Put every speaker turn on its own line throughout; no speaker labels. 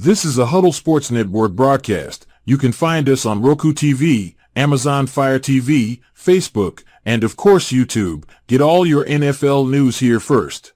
This is a Huddle Sports Network broadcast. You can find us on Roku TV, Amazon Fire TV, Facebook, and of course YouTube. Get all your NFL news here first.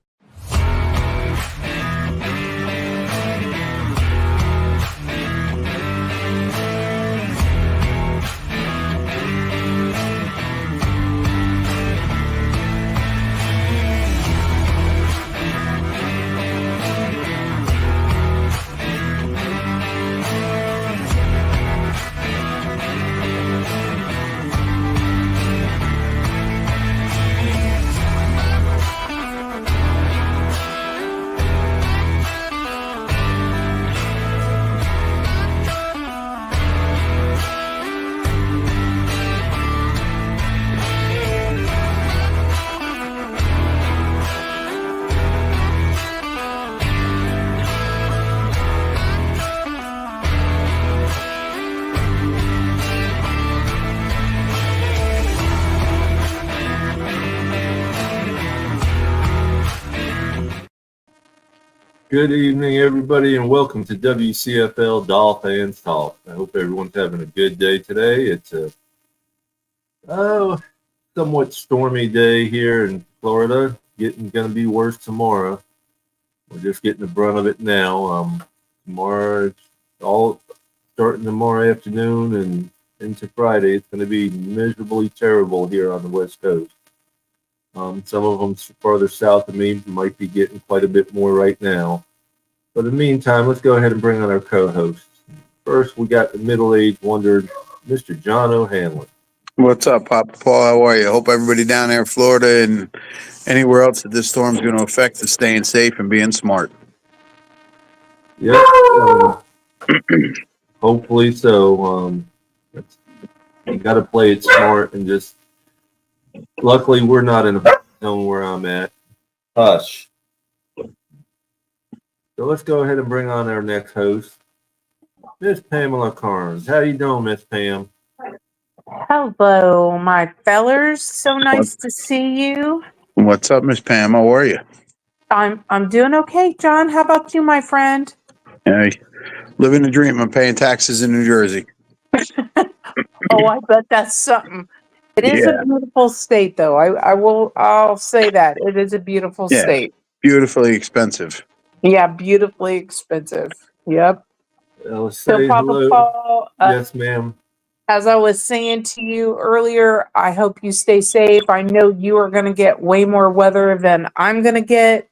Good evening, everybody, and welcome to WCFL DolFans Talk. I hope everyone's having a good day today. It's a somewhat stormy day here in Florida. Going to be worse tomorrow. We're just getting the brunt of it now. Tomorrow, it's all starting tomorrow afternoon and into Friday. It's going to be miserably terrible here on the West Coast. Some of them farther south of me might be getting quite a bit more right now. But in the meantime, let's go ahead and bring on our co-hosts. First, we got the middle-aged wonder, Mr. John O'Hanlon.
What's up, Papa Paul? How are you? Hope everybody down there in Florida and anywhere else that this storm's going to affect is staying safe and being smart.
Yep. Hopefully so. You got to play it smart and just. Luckily, we're not in a zone where I'm at. Hush. So let's go ahead and bring on our next host, Miss Pamela Carnes. How you doing, Miss Pam?
Hello, my fellers. So nice to see you.
What's up, Miss Pam? How are you?
I'm doing okay, John. How about you, my friend?
Hey, living the dream. I'm paying taxes in New Jersey.
Oh, I bet that's something. It is a beautiful state, though. I'll say that. It is a beautiful state.
Beautifully expensive.
Yeah, beautifully expensive. Yep.
So,
Papa
hello.
Paul,
Yes, ma'am.
as I was saying to you earlier, I hope you stay safe. I know you are going to get way more weather than I'm going to get.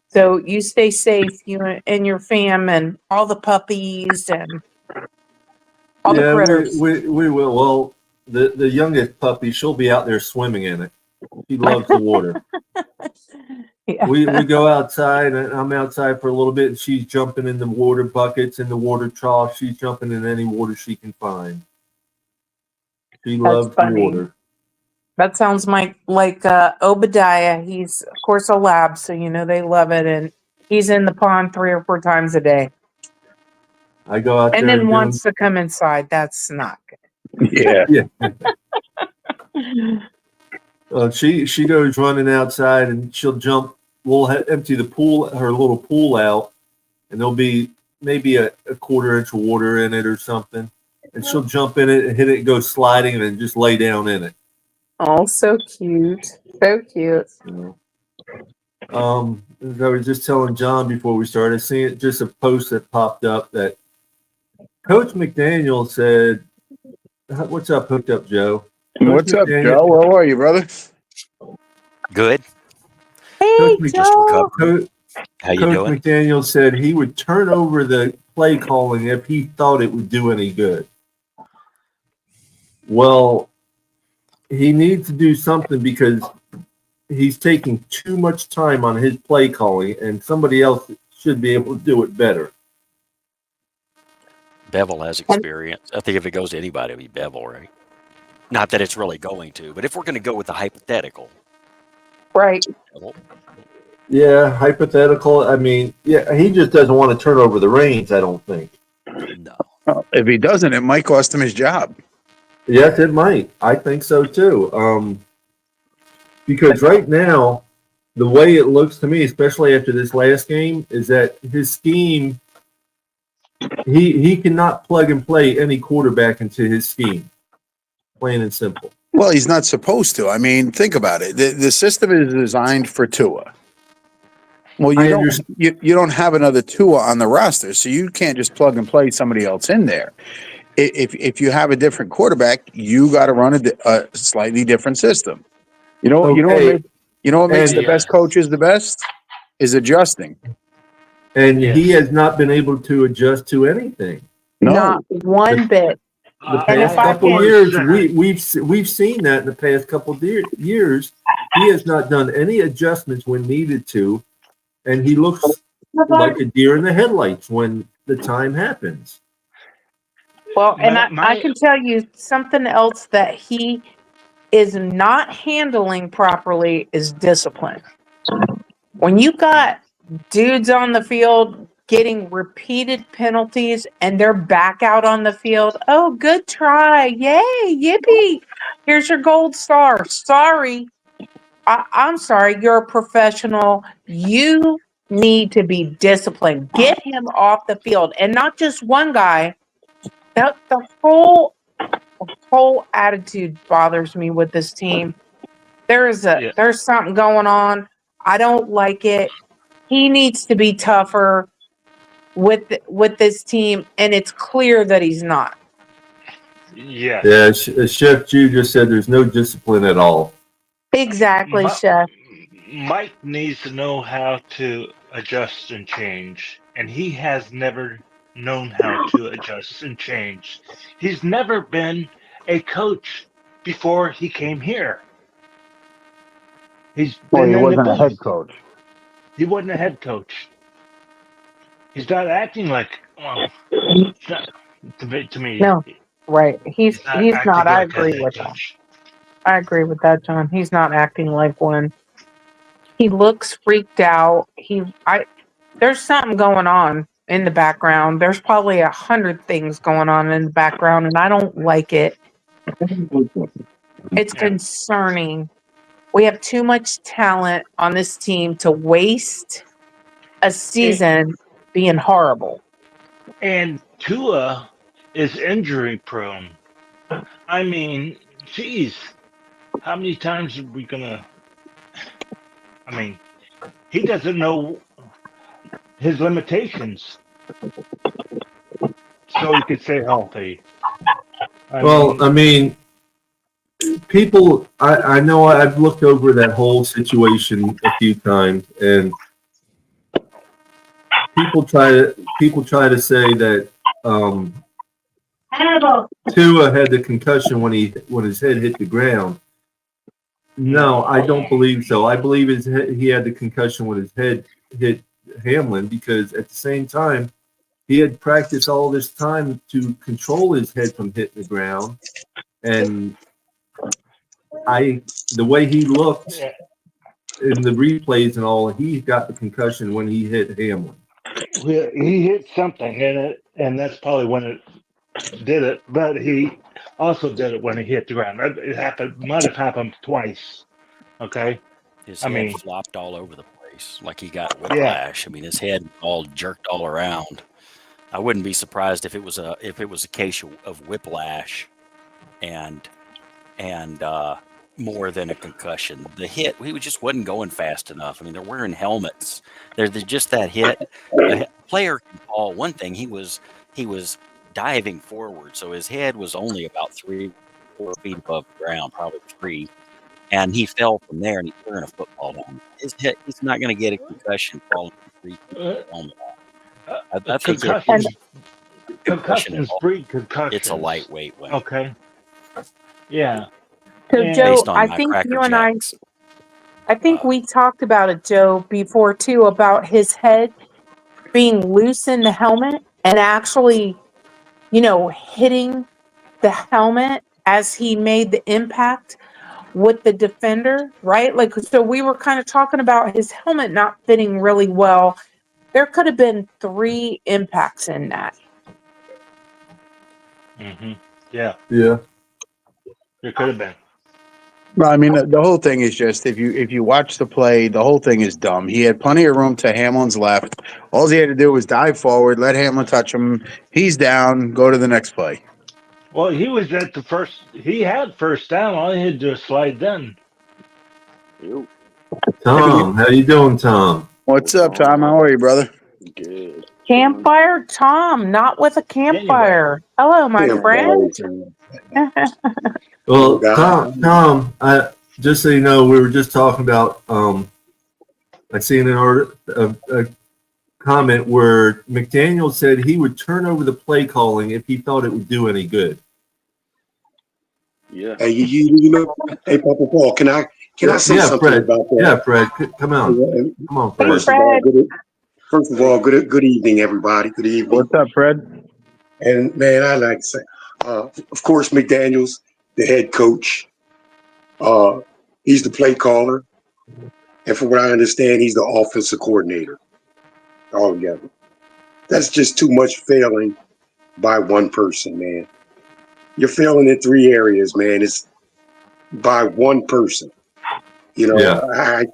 So you stay safe, you and your fam and all the puppies and all the critters.
We will. Well, the youngest puppy, she'll be out there swimming in it. She loves the water.
Yeah.
We go outside, and I'm outside for a little bit, and she's jumping in the water buckets, in the water trough. She's jumping in any water she can find. She loves the water.
That sounds like Obadiah. He's, of course, a lab, so you know they love it, and he's in the pond 3 or 4 times a day.
I go out
and
there
then wants to come inside. That's not good.
Yeah.
She goes running outside, and she'll jump. We'll empty the pool, her little pool out, and there'll be maybe a quarter-inch of water in it or something. And she'll jump in it and hit it and go sliding and then just lay down in it.
Oh, so cute. So cute.
As I was just telling John before we started, seeing just a post that popped up that Coach McDaniel said, "What's up, Hooked Up Joe?"
What's up, Joe? How are you, brother?
Good.
Hey, Joe.
How you
Coach
doing?
McDaniel said he would turn over the play calling if he thought it would do any good. Well, he needs to do something because he's taking too much time on his play calling, and somebody else should be able to do it better.
Bevel has experience. I think if it goes to anybody, it'll be Bevel, right? Not that it's really going to, but if we're going to go with the hypothetical.
Right.
Yeah, hypothetical. I mean, yeah, he just doesn't want to turn over the reins, I don't think.
No.
Well, if he doesn't, it might cost him his job.
Yes, it might. I think so, too. Because right now, the way it looks to me, especially after this last game, is that his scheme he cannot plug and play any quarterback into his scheme. Plain and simple.
Well, he's not supposed to. I mean, think about it. The system is designed for Tua. Well,
I understand.
you don't have another Tua on the roster, so you can't just plug and play somebody else in there. If you have a different quarterback, you got to run a slightly different system. You know
Okay.
what makes
And-
the best coaches the best is adjusting.
And
Yes.
he has not been able to adjust to anything.
No,
Not one bit.
The
And
past
if I
couple
can-
years, we've seen that in the past couple of years. He has not done any adjustments when needed to, and he looks like a deer in the headlights when the time happens.
Well, and
My-
I can tell you something else that he is not handling properly is discipline. When you got dudes on the field getting repeated penalties and they're back out on the field, oh, good try. Yay, yippee. Here's your gold star. Sorry. I'm sorry. You're a professional. You need to be disciplined. Get him off the field, and not just one guy. The whole attitude bothers me with this team. There's something going on. I don't like it. He needs to be tougher with this team, and it's clear that he's not.
Yes.
Yeah, Chef Jew just said there's no discipline at all.
Exactly,
Mi-
Chef.
Mike needs to know how to adjust and change, and he has never known how to adjust and change. He's never been a coach before he came here. He's been in the booth.
coach.
He wasn't a head coach. He's not acting like it's not, to me.
No, right. He's
acting
not. I
like a
agree
head
with that.
coach.
I agree with that, John. He's not acting like one. He looks freaked out. There's something going on in the background. There's probably 100 things going on in the background, and I don't like it. It's
Yeah.
concerning. We have too much talent on this team to waste a season being horrible.
And Tua is injury prone. I mean, geez, how many times are we gonna? I mean, he doesn't know his limitations, so he could stay healthy.
I mean, people, I know I've looked over that whole situation a few times, and people try to say that Tua had the concussion when his head hit the ground. No, I don't believe so. I believe he had the concussion when his head hit Hamlin, because at the same time he had practiced all this time to control his head from hitting the ground, and the way he looked in the replays and all, he got the concussion when he hit Hamlin.
He hit something in it, and that's probably when it did it. But he also did it when he hit the ground. It might have happened twice. Okay.
His
I
head
mean-
flopped all over the place, like he got whiplash. I mean, his head all jerked all around. I wouldn't be surprised if it was a case of whiplash, and more than a concussion. The hit, he just wasn't going fast enough. I mean, they're wearing helmets. They're just that hit. A player can fall. One thing, he was diving forward, so his head was only about 3-4 feet above the ground, probably 3. And he fell from there, and he's wearing a football helmet. His head, he's not going to get a concussion falling from 3 feet above the helmet. I think
Concussions breed concussions.
it's a lightweight one.
Okay. Yeah.
So,
And-
Joe,
Based on
I
my
think
Cracker
you and
Jacks.
I think we talked about it, Joe, before too, about his head being loose in the helmet and actually, hitting the helmet as he made the impact with the defender, right? Like, so we were kind of talking about his helmet not fitting really well. There could have been 3 impacts in that.
Mm-hmm. Yeah,
Yeah.
there could have been.
Well, I mean, the whole thing is just if you watch the play, the whole thing is dumb. He had plenty of room to Hamlin's left. All he had to do was dive forward, let Hamlin touch him. He's down. Go to the next play.
Well, he was at the first. He had first down. All he had to do was slide then.
Yo,
Tom, how you doing, Tom?
What's up, Tom? How are you, brother?
good.
Campfire Tom, not with a campfire. Hello, my friend.
Well, Tom, just so you know, we were just talking about. I seen a comment where McDaniel said he would turn over the play calling if he thought it would do any good.
Yeah.
Hey, you know, hey, Papa Paul, can I say something
Fred.
about that?
Yeah, Fred, come on, come on, Fred.
First of all, good evening, everybody. Good evening.
What's up, Fred?
And man, I like to say, of course, McDaniel's the head coach. He's the play caller, and from what I understand, he's the offensive coordinator. All together, that's just too much failing by one person, man. You're failing in three areas, man. It's by one person. You know,
Yeah.
I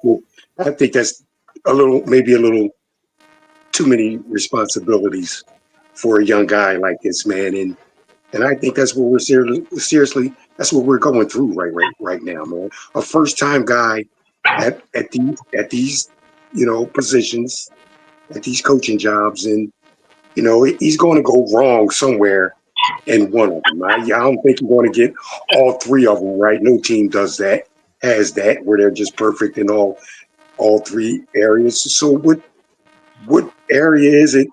think that's maybe a little too many responsibilities for a young guy like this, man. And I think that's what we're seriously that's what we're going through right now, man. A first time guy at these positions, at these coaching jobs, and he's going to go wrong somewhere in one of them. I don't think you're going to get all three of them right. No team has that where they're just perfect in all three areas. So what area is it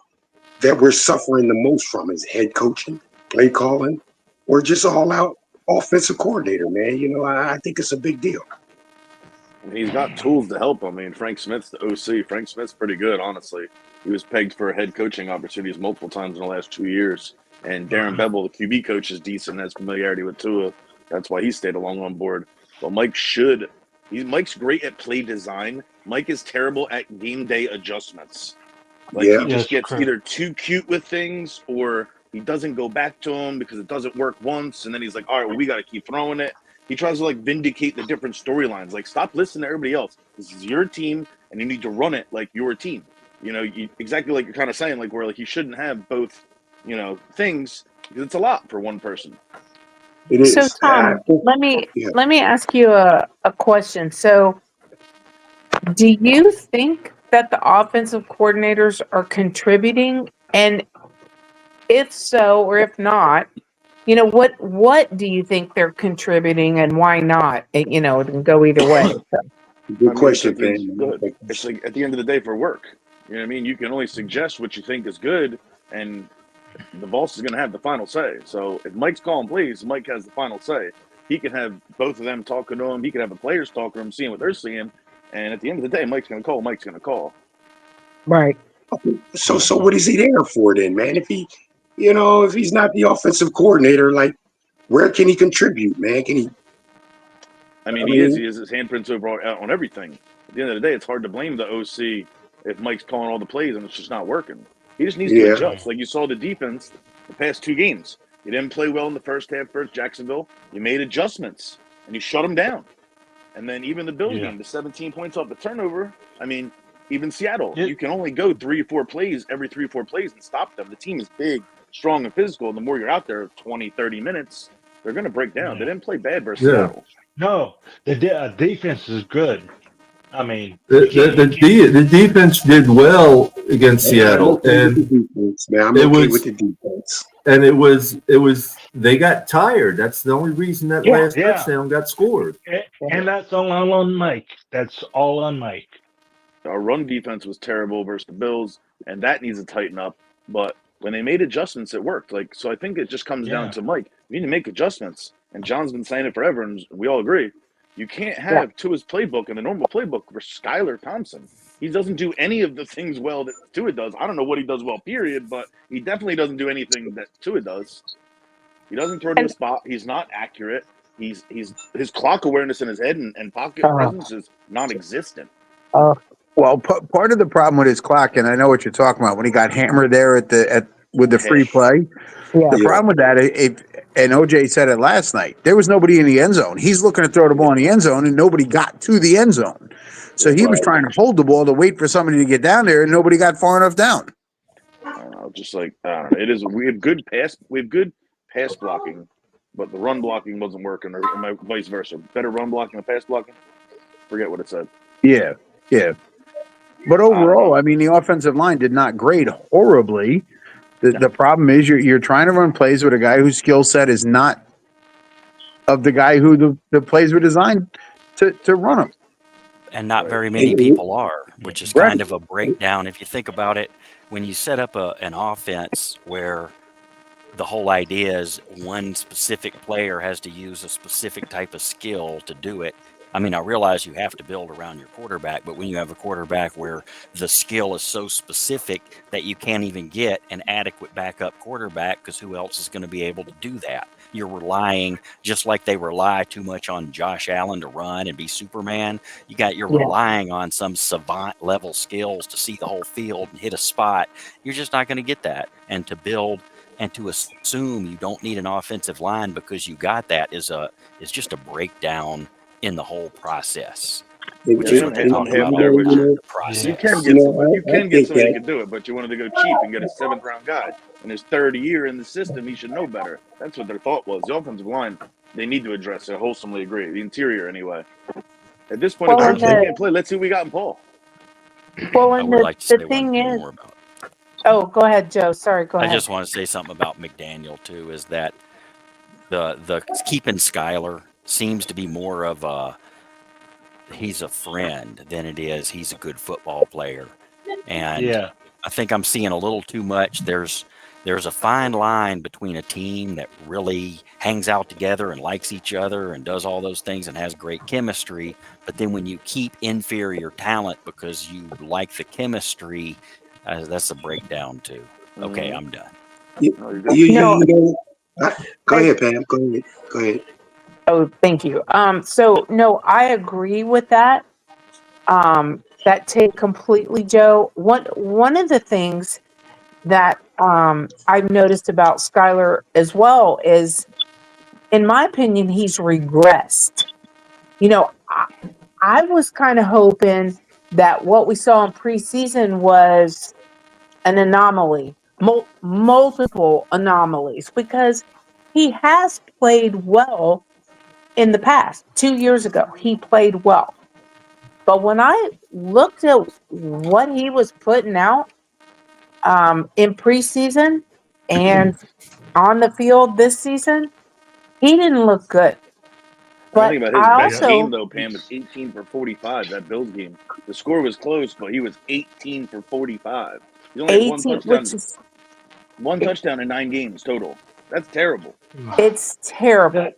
that we're suffering the most from? Is head coaching, play calling, or just all out offensive coordinator, man? I think it's a big deal.
He's got tools to help him. I mean, Frank Smith's the OC. Frank Smith's pretty good, honestly. He was pegged for head coaching opportunities multiple times in the last 2 years. And Darren Bevel, the QB coach, is decent, has familiarity with Tua. That's why he stayed along on board. But Mike's great at play design. Mike is terrible at game day adjustments. He just gets either too cute with things, or he doesn't go back to them because it doesn't work once. And then he's like, all right, well, we got to keep throwing it. He tries to vindicate the different storylines. Stop listening to everybody else. This is your team, and you need to run it like your team. Exactly like you're kind of saying, where you shouldn't have both, things, because it's a lot for one person.
It is.
So Tom, let me ask you a question. So, do you think that the offensive coordinators are contributing? And if so, or if not, what do you think they're contributing, and why not? It can go either way.
Good question,
Ben.
Ben.
It's at the end of the day for work. You know what I mean? You can only suggest what you think is good, and the boss is going to have the final say. So if Mike's calling plays, Mike has the final say. He can have both of them talking to him. He can have the players talking to him, seeing what they're seeing. And at the end of the day, Mike's going to call.
Right.
So what is he there for then, man? If he's not the offensive coordinator, where can he contribute, man? Can he?
He has his handprints on everything. At the end of the day, it's hard to blame the OC if Mike's calling all the plays and it's just not working. He just needs to adjust. You saw the defense the past two games. You didn't play well in the first half versus Jacksonville. You made adjustments, and you shut them down. And then even the Bills game, the 17 points off the turnover, even Seattle, you can only go 3 or 4 plays every 3 or 4 plays and stop them. The team is big, strong, and physical. And the more you're out there, 20, 30 minutes, they're going to break down. They didn't play bad versus Seattle.
No, the defense is good.
The defense did well against Seattle, and
I'm okay with the defense.
And it was they got tired. That's the only reason that last touchdown got scored.
And that's all on Mike. That's all on Mike.
Our run defense was terrible versus the Bills, and that needs to tighten up. But when they made adjustments, it worked. So I think it just comes down to Mike. You need to make adjustments, and John's been saying it forever, and we all agree. You can't have Tua's playbook and the normal playbook for Skylar Thompson. He doesn't do any of the things well that Tua does. I don't know what he does well, period, but he definitely doesn't do anything that Tua does. He doesn't throw to the spot. He's not accurate. His clock awareness in his head and pocket presence is non-existent.
Well, part of the problem with his clock, and I know what you're talking about, when he got hammered there with the free play. The problem with that, and OJ said it last night. There was nobody in the end zone. He's looking to throw the ball in the end zone, and nobody got to the end zone. So he was trying to hold the ball to wait for somebody to get down there, and nobody got far enough down.
I don't know, just like I don't know. It is. We have good pass blocking, but the run blocking wasn't working, or vice versa. Better run blocking than pass blocking. Forget what it said.
Yeah. But overall, I mean, the offensive line did not grade horribly. The problem is you're trying to run plays with a guy whose skill set is not of the guy who the plays were designed to run them.
And not very many people are, which is kind of a breakdown. If you think about it, when you set up an offense where the whole idea is one specific player has to use a specific type of skill to do it. I mean, I realize you have to build around your quarterback, but when you have a quarterback where the skill is so specific that you can't even get an adequate backup quarterback, because who else is going to be able to do that? You're relying, just like they rely too much on Josh Allen to run and be Superman. You're relying on some savant level skills to see the whole field and hit a spot. You're just not going to get that. And to build and to assume you don't need an offensive line because you got that is just a breakdown in the whole process, which is what they talk about there, which is the process.
You can get somebody who can do it, but you wanted to go cheap and get a 7th round guy. In his 3rd year in the system, he should know better. That's what their thought was. The offensive line, they need to address. I wholesomely agree. The interior, anyway. At this point, if they can't play, let's see what we got in Paul.
Well,
I
and
would like to say
the thing
one thing
is,
more about it.
oh, go ahead, Joe. Sorry, go ahead.
I just want to say something about McDaniel too. Is that the keeping Skyler seems to be more of he's a friend than it is he's a good football player, and I think I'm seeing a little too much. There's a fine line between a team that really hangs out together and likes each other and does all those things and has great chemistry, but then when you keep inferior talent because you like the chemistry, that's a breakdown too. Okay, I'm done.
Go ahead, Pam. Go ahead.
Oh, thank you. So no, I agree with that. That take completely, Joe. One of the things that I've noticed about Skyler as well is, in my opinion, he's regressed. I was kind of hoping that what we saw in preseason was an anomaly, multiple anomalies, because he has played well in the past. 2 years ago, he played well. But when I looked at what he was putting out in preseason and on the field this season, he didn't look good.
But think about his best game, though, Pam, was 18 for 45, that Bills game. The score was close, but he was 18 for 45. He only had one touchdown in 9 games total. That's terrible.
It's terrible.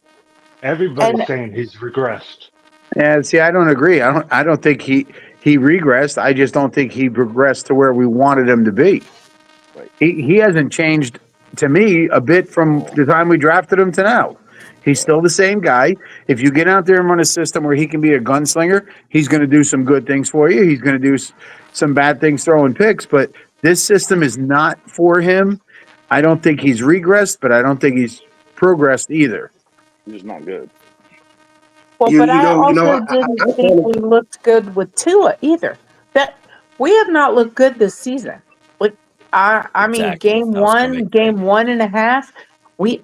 Everybody's saying he's regressed.
Yeah, see, I don't agree. I don't think he regressed. I just don't think he progressed to where we wanted him to be.
Right.
He hasn't changed, to me, a bit from the time we drafted him to now. He's still the same guy. If you get out there and run a system where he can be a gunslinger, he's going to do some good things for you. He's going to do some bad things throwing picks, but this system is not for him. I don't think he's regressed, but I don't think he's progressed either.
He's just not good.
Well, but I also didn't think we looked good with Tua either. That we have not looked good this season. I mean, game 1 and a half, we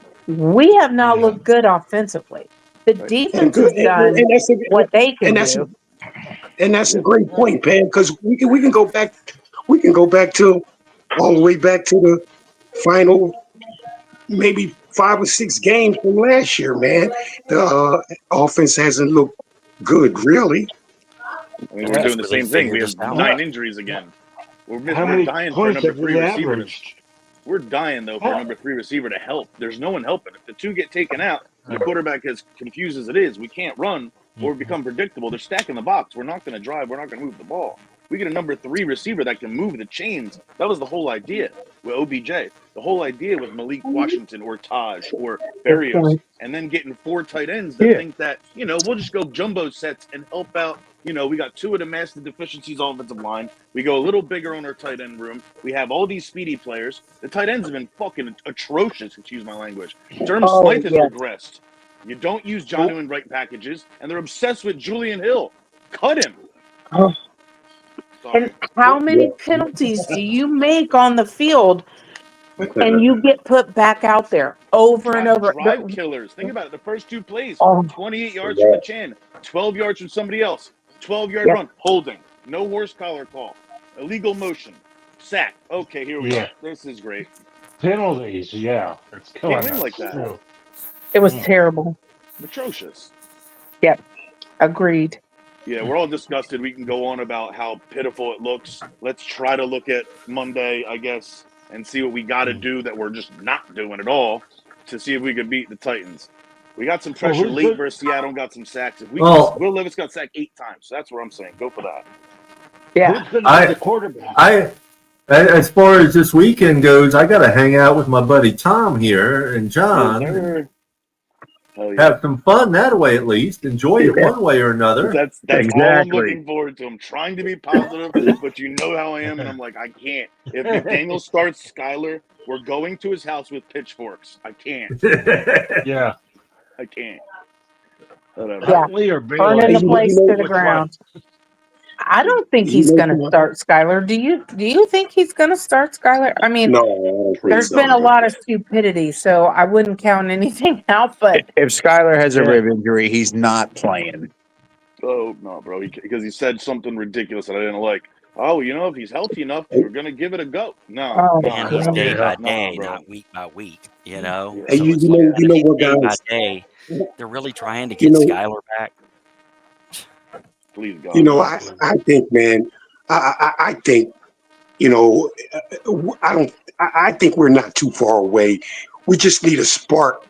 have not looked good offensively. The defense has done what they can do.
And that's a great point, Pam, because we can go back. We can go back to all the way back to the final, maybe 5 or 6 games from last year. Man, the offense hasn't looked good, really.
I mean, we're doing the same thing. We have 9 injuries again. We're dying for a number 3 receiver. We're dying, though, for a number 3 receiver to help. There's no one helping. If the 2 get taken out, the quarterback is confused as it is. We can't run or become predictable. They're stacking the box. We're not going to drive. We're not going to move the ball. We get a number 3 receiver that can move the chains. That was the whole idea with OBJ. The whole idea with Malik Washington or Taj or Berrios, and then getting 4 tight ends that think that, we'll just go jumbo sets and help out we got two of the massive deficiencies on offensive line. We go a little bigger on our tight end room. We have all these speedy players. The tight ends have been fucking atrocious, excuse my language. Durham
Oh,
Smythe has
yeah.
regressed. You don't use Jonnu in right packages, and they're obsessed with Julian Hill. Cut him.
Oh.
Sorry.
And how many penalties do you make on the field and you get put back out there over and over?
Drive killers. Think about it. The first two plays,
Oh.
28 yards from the chin, 12 yards from somebody else, 12-yard run, holding, no horse collar call, illegal motion, sack. Okay, here we are. This is great.
Penalties, yeah. It's killing
Can't win
us.
like that.
True.
It was terrible.
Atrocious.
Yep. Agreed.
Yeah, we're all disgusted. We can go on about how pitiful it looks. Let's try to look at Monday, I guess, and see what we got to do that we're just not doing at all to see if we can beat the Titans. We got some pressure late versus Seattle and got some sacks. If we Will Levis got sacked 8 times. So that's what I'm saying. Go for that.
Yeah.
Who's going to be the quarterback?
As far as this weekend goes, I got to hang out with my buddy Tom here and John. Have some fun that way, at least. Enjoy it one way or another.
That's all I'm looking forward to. I'm trying to be positive, but you know how I am, and I'm like, I can't. If McDaniel starts Skyler, we're going to his house with pitchforks. I can't.
Yeah.
I can't.
Yeah. Burning the place to the ground. I don't think he's going to start Skyler. Do you think he's going to start Skyler? I mean,
no,
there's been a lot of stupidity, so I wouldn't count anything out. But
if Skyler has a rib injury, he's not playing.
Oh, no, bro. Because he said something ridiculous that I didn't like. Oh, if he's healthy enough, we're going to give it a go. No.
And he's day by day, not week by week,
Hey,
So
you
it's
know what,
day by
guys?
day. They're really trying to get Skyler back.
Please, God.
I think, man, I think, I think we're not too far away. We just need a spark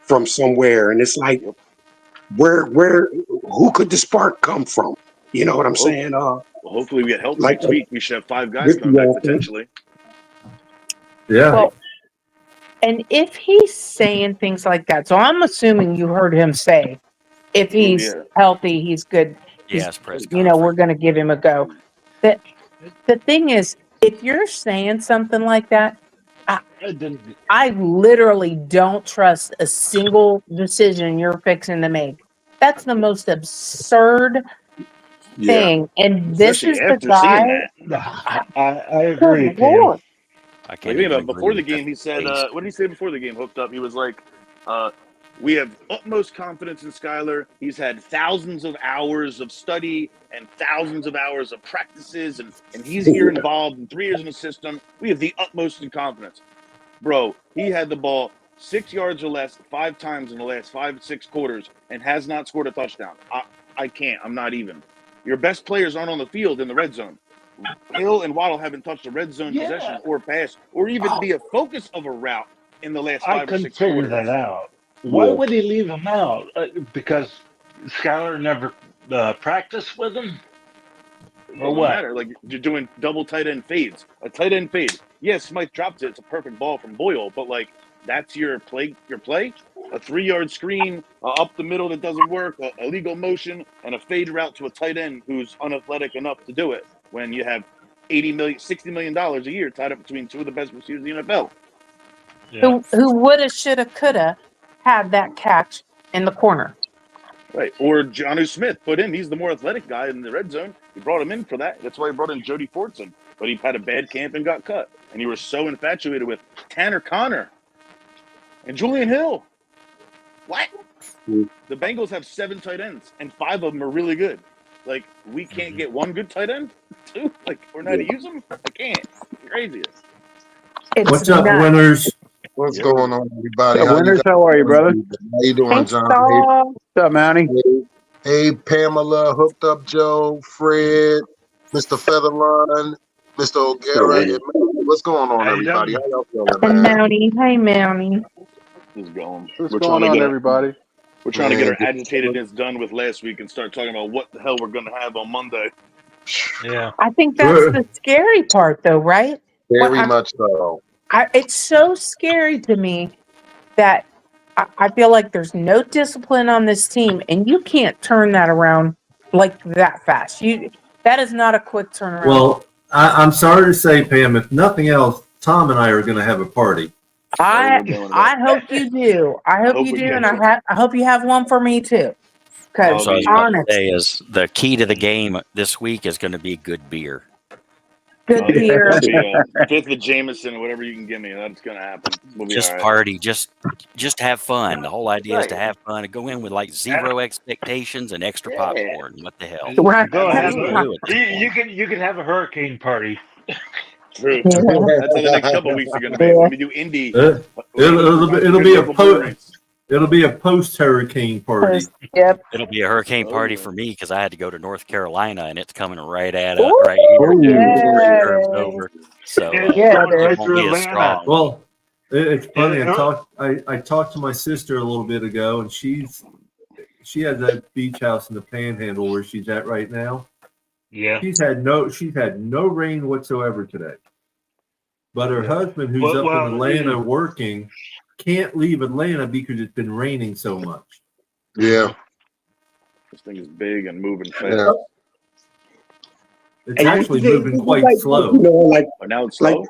from somewhere. And it's like, who could the spark come from? You know what I'm saying?
Well, hopefully we get help next week. We should have 5 guys coming back potentially.
Yeah.
Well, and if he's saying things like that, so I'm assuming you heard him say, if he's healthy, he's good.
Yes,
we're going to give him a go. The thing is, if you're saying something like that, I literally don't trust a single decision you're fixing to make. That's the most absurd thing. And this is the guy.
I agree.
I can't
even before the game, he said, what did he say before the game hooked up? He was like, we have utmost confidence in Skyler. He's had thousands of hours of study and thousands of hours of practices, and he's here involved in 3 years in the system. We have the utmost in confidence. Bro, he had the ball 6 yards or less 5 times in the last 5-6 quarters and has not scored a touchdown. I can't. I'm not even. Your best players aren't on the field in the red zone. Hill and Waddle haven't touched a red zone possession or pass or even be a focus of a route in the last 5 or 6 quarters.
I couldn't figure that out. Why would he leave him out? Because Skyler never practiced with him? Or what?
Matter. Like, you're doing double tight end fades. A tight end fade. Yes, Smythe drops it. It's a perfect ball from Boyle, but, like, that's your play? A 3-yard screen up the middle that doesn't work, a legal motion, and a fade route to a tight end who's unathletic enough to do it when you have $60 million a year tied up between 2 of the best receivers in the NFL.
Yeah. Who woulda, shoulda, coulda had that catch in the corner.
Right. Or Jonnu Smith put in. He's the more athletic guy in the red zone. He brought him in for that. That's why he brought in Jody Fortson. But he had a bad camp and got cut. And you were so infatuated with Tanner Connor and Julian Hill. What? The Bengals have 7 tight ends, and 5 of them are really good. Like, we can't get 1 good tight end? 2? Like, we're not to use them? I can't. It's crazy.
What's up, winners?
What's going on, everybody?
How are you, brother?
How you doing, John?
What's up, Mountie?
Hey, Pamela, Hooked Up Joe, Fred, Mr. Featherline, Mr. O'Gara. What's going on, everybody? How y'all feeling, man?
Mountie. Hi, Mountie.
What's going
on, everybody?
We're trying to get our agitatedness done with last week and start talking about what the hell we're going to have on Monday.
Yeah.
I think that's the scary part, though, right?
Very much so.
It's so scary to me that I feel like there's no discipline on this team, and you can't turn that around like that fast. That is not a quick turnaround.
Well, I'm sorry to say, Pam, if nothing else, Tom and I are going to have a party.
I hope you do. I hope you do, and I hope you have one for me too. Because
So I was about to say is the key to the game this week is going to be good beer.
Good beer.
Fifth of Jameson, whatever you can give me, that's going to happen. We'll be
Just
all right.
party, just have fun. The whole idea is to have fun and go in with like zero expectations and extra popcorn. What the hell?
Right.
Go ahead.
You
You can have a hurricane party.
True. That's how the next couple of weeks are going to be. When we do Indy,
It'll be a post-hurricane party.
Yep.
It'll be a hurricane party for me because I had to go to North Carolina and it's coming right at
Ooh,
right here.
yay.
Curves over. So
Right through
won't be as
Atlanta.
strong.
Well, it's funny. I talked to my sister a little bit ago, and she has that beach house in the Panhandle where she's at right now.
Yeah.
She's had no rain whatsoever today. But her husband, who's up in Atlanta working, can't leave Atlanta because it's been raining so much.
Yeah.
This thing is big and moving fast.
Yeah.
It's actually moving quite slow.
You know, like
But now it's slow.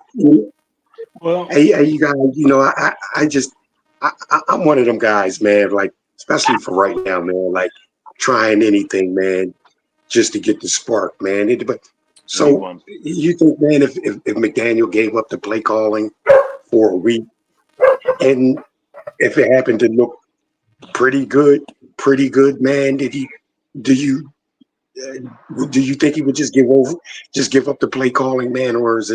Well,
hey, you guys, you know, I'm one of them guys, man. Like, especially for right now, man. Like, trying anything, man, just to get the spark, man. So you think, man, if McDaniel gave up the play calling for a week, and if it happened to look pretty good, man, do you think he would just give up the play calling, man, or is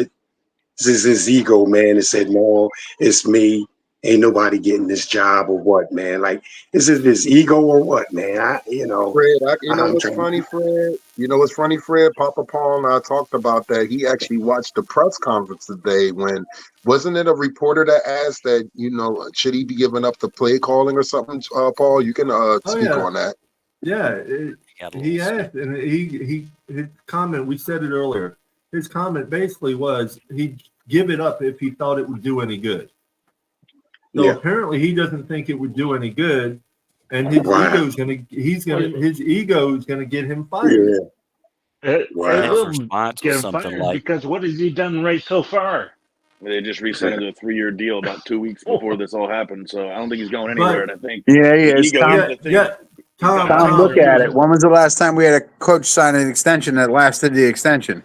his ego, man, that said, no, it's me, ain't nobody getting this job, or what, man? Like, is it his ego or what, man?
Fred, you know what's funny, Fred? You know what's funny, Fred? Papa Paul and I talked about that. He actually watched the press conference today when, wasn't it a reporter that asked that, you know, should he be giving up the play calling or something, Paul? You can speak on that.
Yeah, he asked, and his comment, we said it earlier, his comment basically was he'd give it up if he thought it would do any good. So apparently he doesn't think it would do any good, and his ego is gonna get him fired.
It will
response
get
was
him
something
fired
like,
because what has he done right so far?
They just re-signed him to a 3-year deal about 2 weeks before this all happened, so I don't think he's going anywhere. And I think
he is. Tom, look at it. When was the last time we had a coach sign an extension that lasted the extension?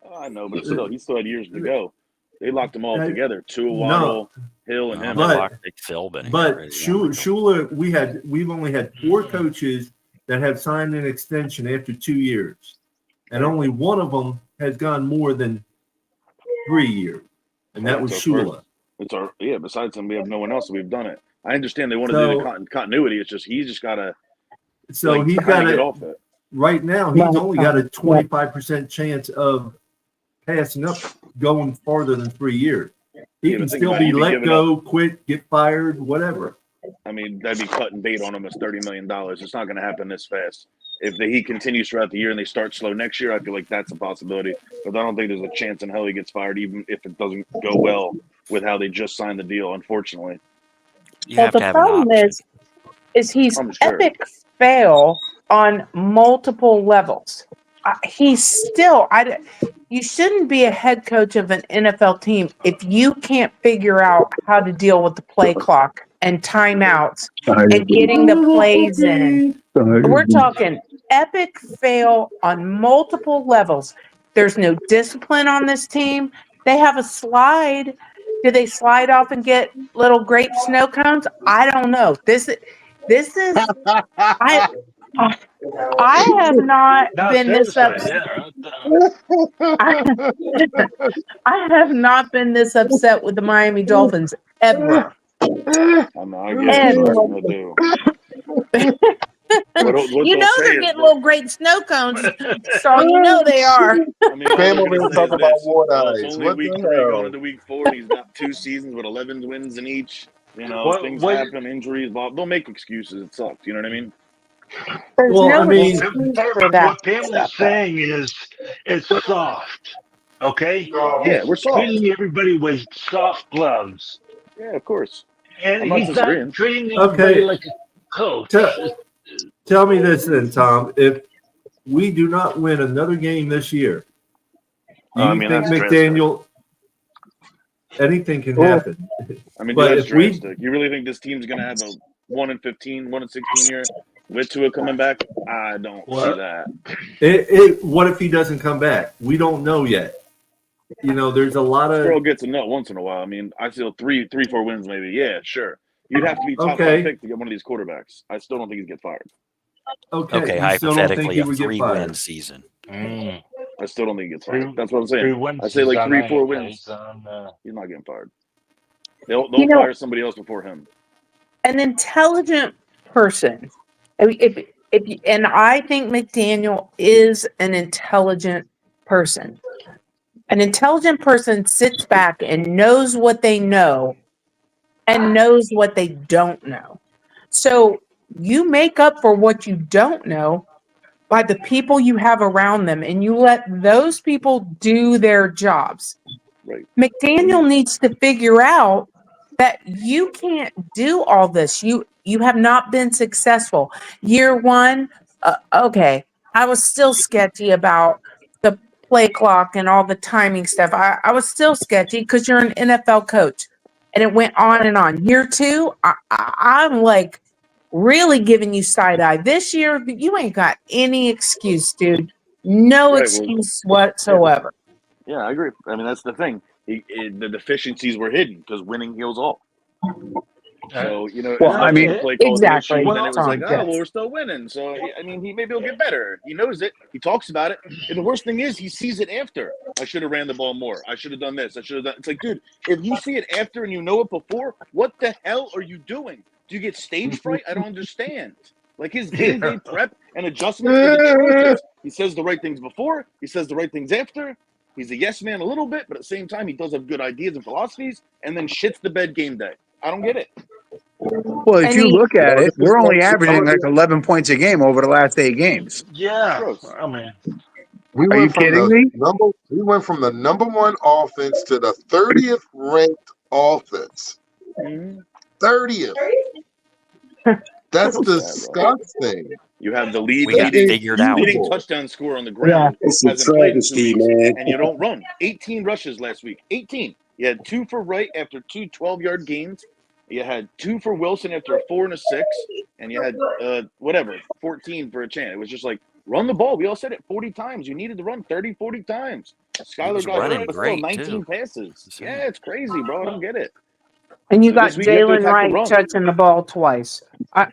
Oh, I know, but still, he still had years to go. They locked them all together. Tua, Waddle, Hill, and him.
But Shula, we've only had 4 coaches that have signed an extension after 2 years, and only one of them has gone more than 3 years, and that was Shula.
Besides him, we have no one else, so we've done it. I understand they want to do the continuity. It's just he's just got to.
So he's got to. Right now, he's only got a 25% chance of passing up going farther than 3 years. He can still be let go, quit, get fired, whatever.
I mean, that'd be cutting bait on him as $30 million. It's not going to happen this fast. If he continues throughout the year and they start slow next year, I feel like that's a possibility. But I don't think there's a chance in hell he gets fired, even if it doesn't go well with how they just signed the deal, unfortunately.
Well, the problem is he's epic fail on multiple levels. He's still, you shouldn't be a head coach of an NFL team if you can't figure out how to deal with the play clock and timeouts and getting the plays in. We're talking epic fail on multiple levels. There's no discipline on this team. They have a slide. Do they slide off and get little grape snow cones? I don't know. This is I have not been this upset. I have not been this upset with the Miami Dolphins ever. You know they're getting little great snow cones, so you know they are.
I mean, talk about water ice.
It's only week 3 going into week 4, and he's got 2 seasons with 11 wins in each. You know, things happen, injuries. Don't make excuses. It sucks. You know what I mean?
What Pam was saying is it's soft. Okay?
Yeah, we're soft.
Treating everybody with soft gloves.
Yeah, of course.
And he's not treating everybody like a coach.
Tell me this then, Tom. If we do not win another game this year, do you think
that's
McDaniel? Anything can happen.
But
but
that's
if we,
drastic. You really think this team's going to have a 1-15, 1-16 year with Tua coming back? I don't see that.
What if he doesn't come back? We don't know yet. There's a lot of.
Squirrel gets a nut once in a while. I mean, I feel 3-4 wins maybe. Yeah, sure. You'd have to be top 5 pick to get one of these quarterbacks. I still don't think he'd get fired.
Okay, hypothetically, a 3-win season.
I still don't think he gets fired. That's what I'm saying. I say like 3-4 wins. He's not getting fired. They'll fire somebody else before him.
An intelligent person. I mean, and I think McDaniel is an intelligent person. An intelligent person sits back and knows what they know and knows what they don't know. So you make up for what you don't know by the people you have around them, and you let those people do their jobs.
Right.
McDaniel needs to figure out that you can't do all this. You have not been successful. Year one, okay, I was still sketchy about the play clock and all the timing stuff. I was still sketchy because you're an NFL coach, and it went on and on. Year two, I'm like really giving you side eye. This year, you ain't got any excuse, dude. No excuse whatsoever.
Yeah, I agree. I mean, that's the thing. The deficiencies were hidden because winning heals all. So,
exactly.
And then it was like, well, we're still winning. So, I mean, maybe he'll get better. He knows it. He talks about it. And the worst thing is he sees it after. I should have ran the ball more. I should have done this. I should have done. It's like, dude, if you see it after and you know it before, what the hell are you doing? Do you get stage fright? I don't understand. Like his game day prep and adjustments are the truth. He says the right things before. He says the right things after. He's a yes man a little bit, but at the same time, he does have good ideas and philosophies, and then shits the bed game day. I don't get it.
Well, if you look at it, we're only averaging like 11 points a game over the last 8 games.
Yeah, I mean,
are you kidding me?
We went from the number 1 offense to the 30th ranked offense. 30th. That's disgusting.
You have the lead.
We got it figured out.
Leading touchdown scorer on the ground.
It's a travesty, man.
And you don't run. 18 rushes last week. 18. You had 2 for Wright after 2 12-yard gains. You had 2 for Wilson after a 4 and a 6. And you had 14 for a chance. It was just like, run the ball. We all said it 40 times. You needed to run 30, 40 times. Skyler got hurt, but still 19 passes. Yeah, it's crazy, bro. I don't get it.
And you got Jalen Wright touching the ball twice.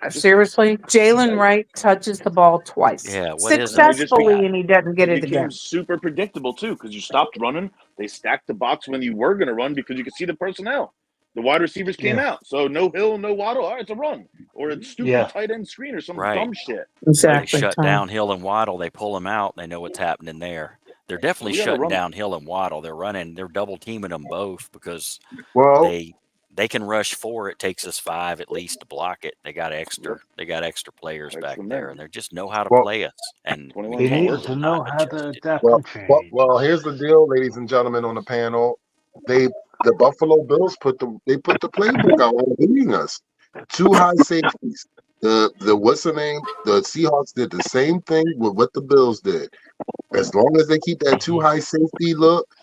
Seriously, Jalen Wright touches the ball twice.
Yeah,
successfully, and he doesn't get it again.
Super predictable too, because you stopped running. They stacked the box when you were going to run because you could see the personnel. The wide receivers came out, so no Hill, no Waddle. All right, it's a run or a stupid tight end screen or some dumb shit.
Exactly.
They shut down Hill and Waddle. They pull them out. They know what's happening there. They're definitely shutting down Hill and Waddle. They're running. They're double teaming them both because they can rush 4. It takes us 5 at least to block it. They got extra. They got extra players back there, and they just know how to play us. And
they need to know how to adapt and change.
Well, here's the deal, ladies and gentlemen on the panel. The Buffalo Bills put the playbook out on beating us. 2 high safeties. The what's the name? The Seahawks did the same thing with what the Bills did. As long as they keep that 2 high safety look,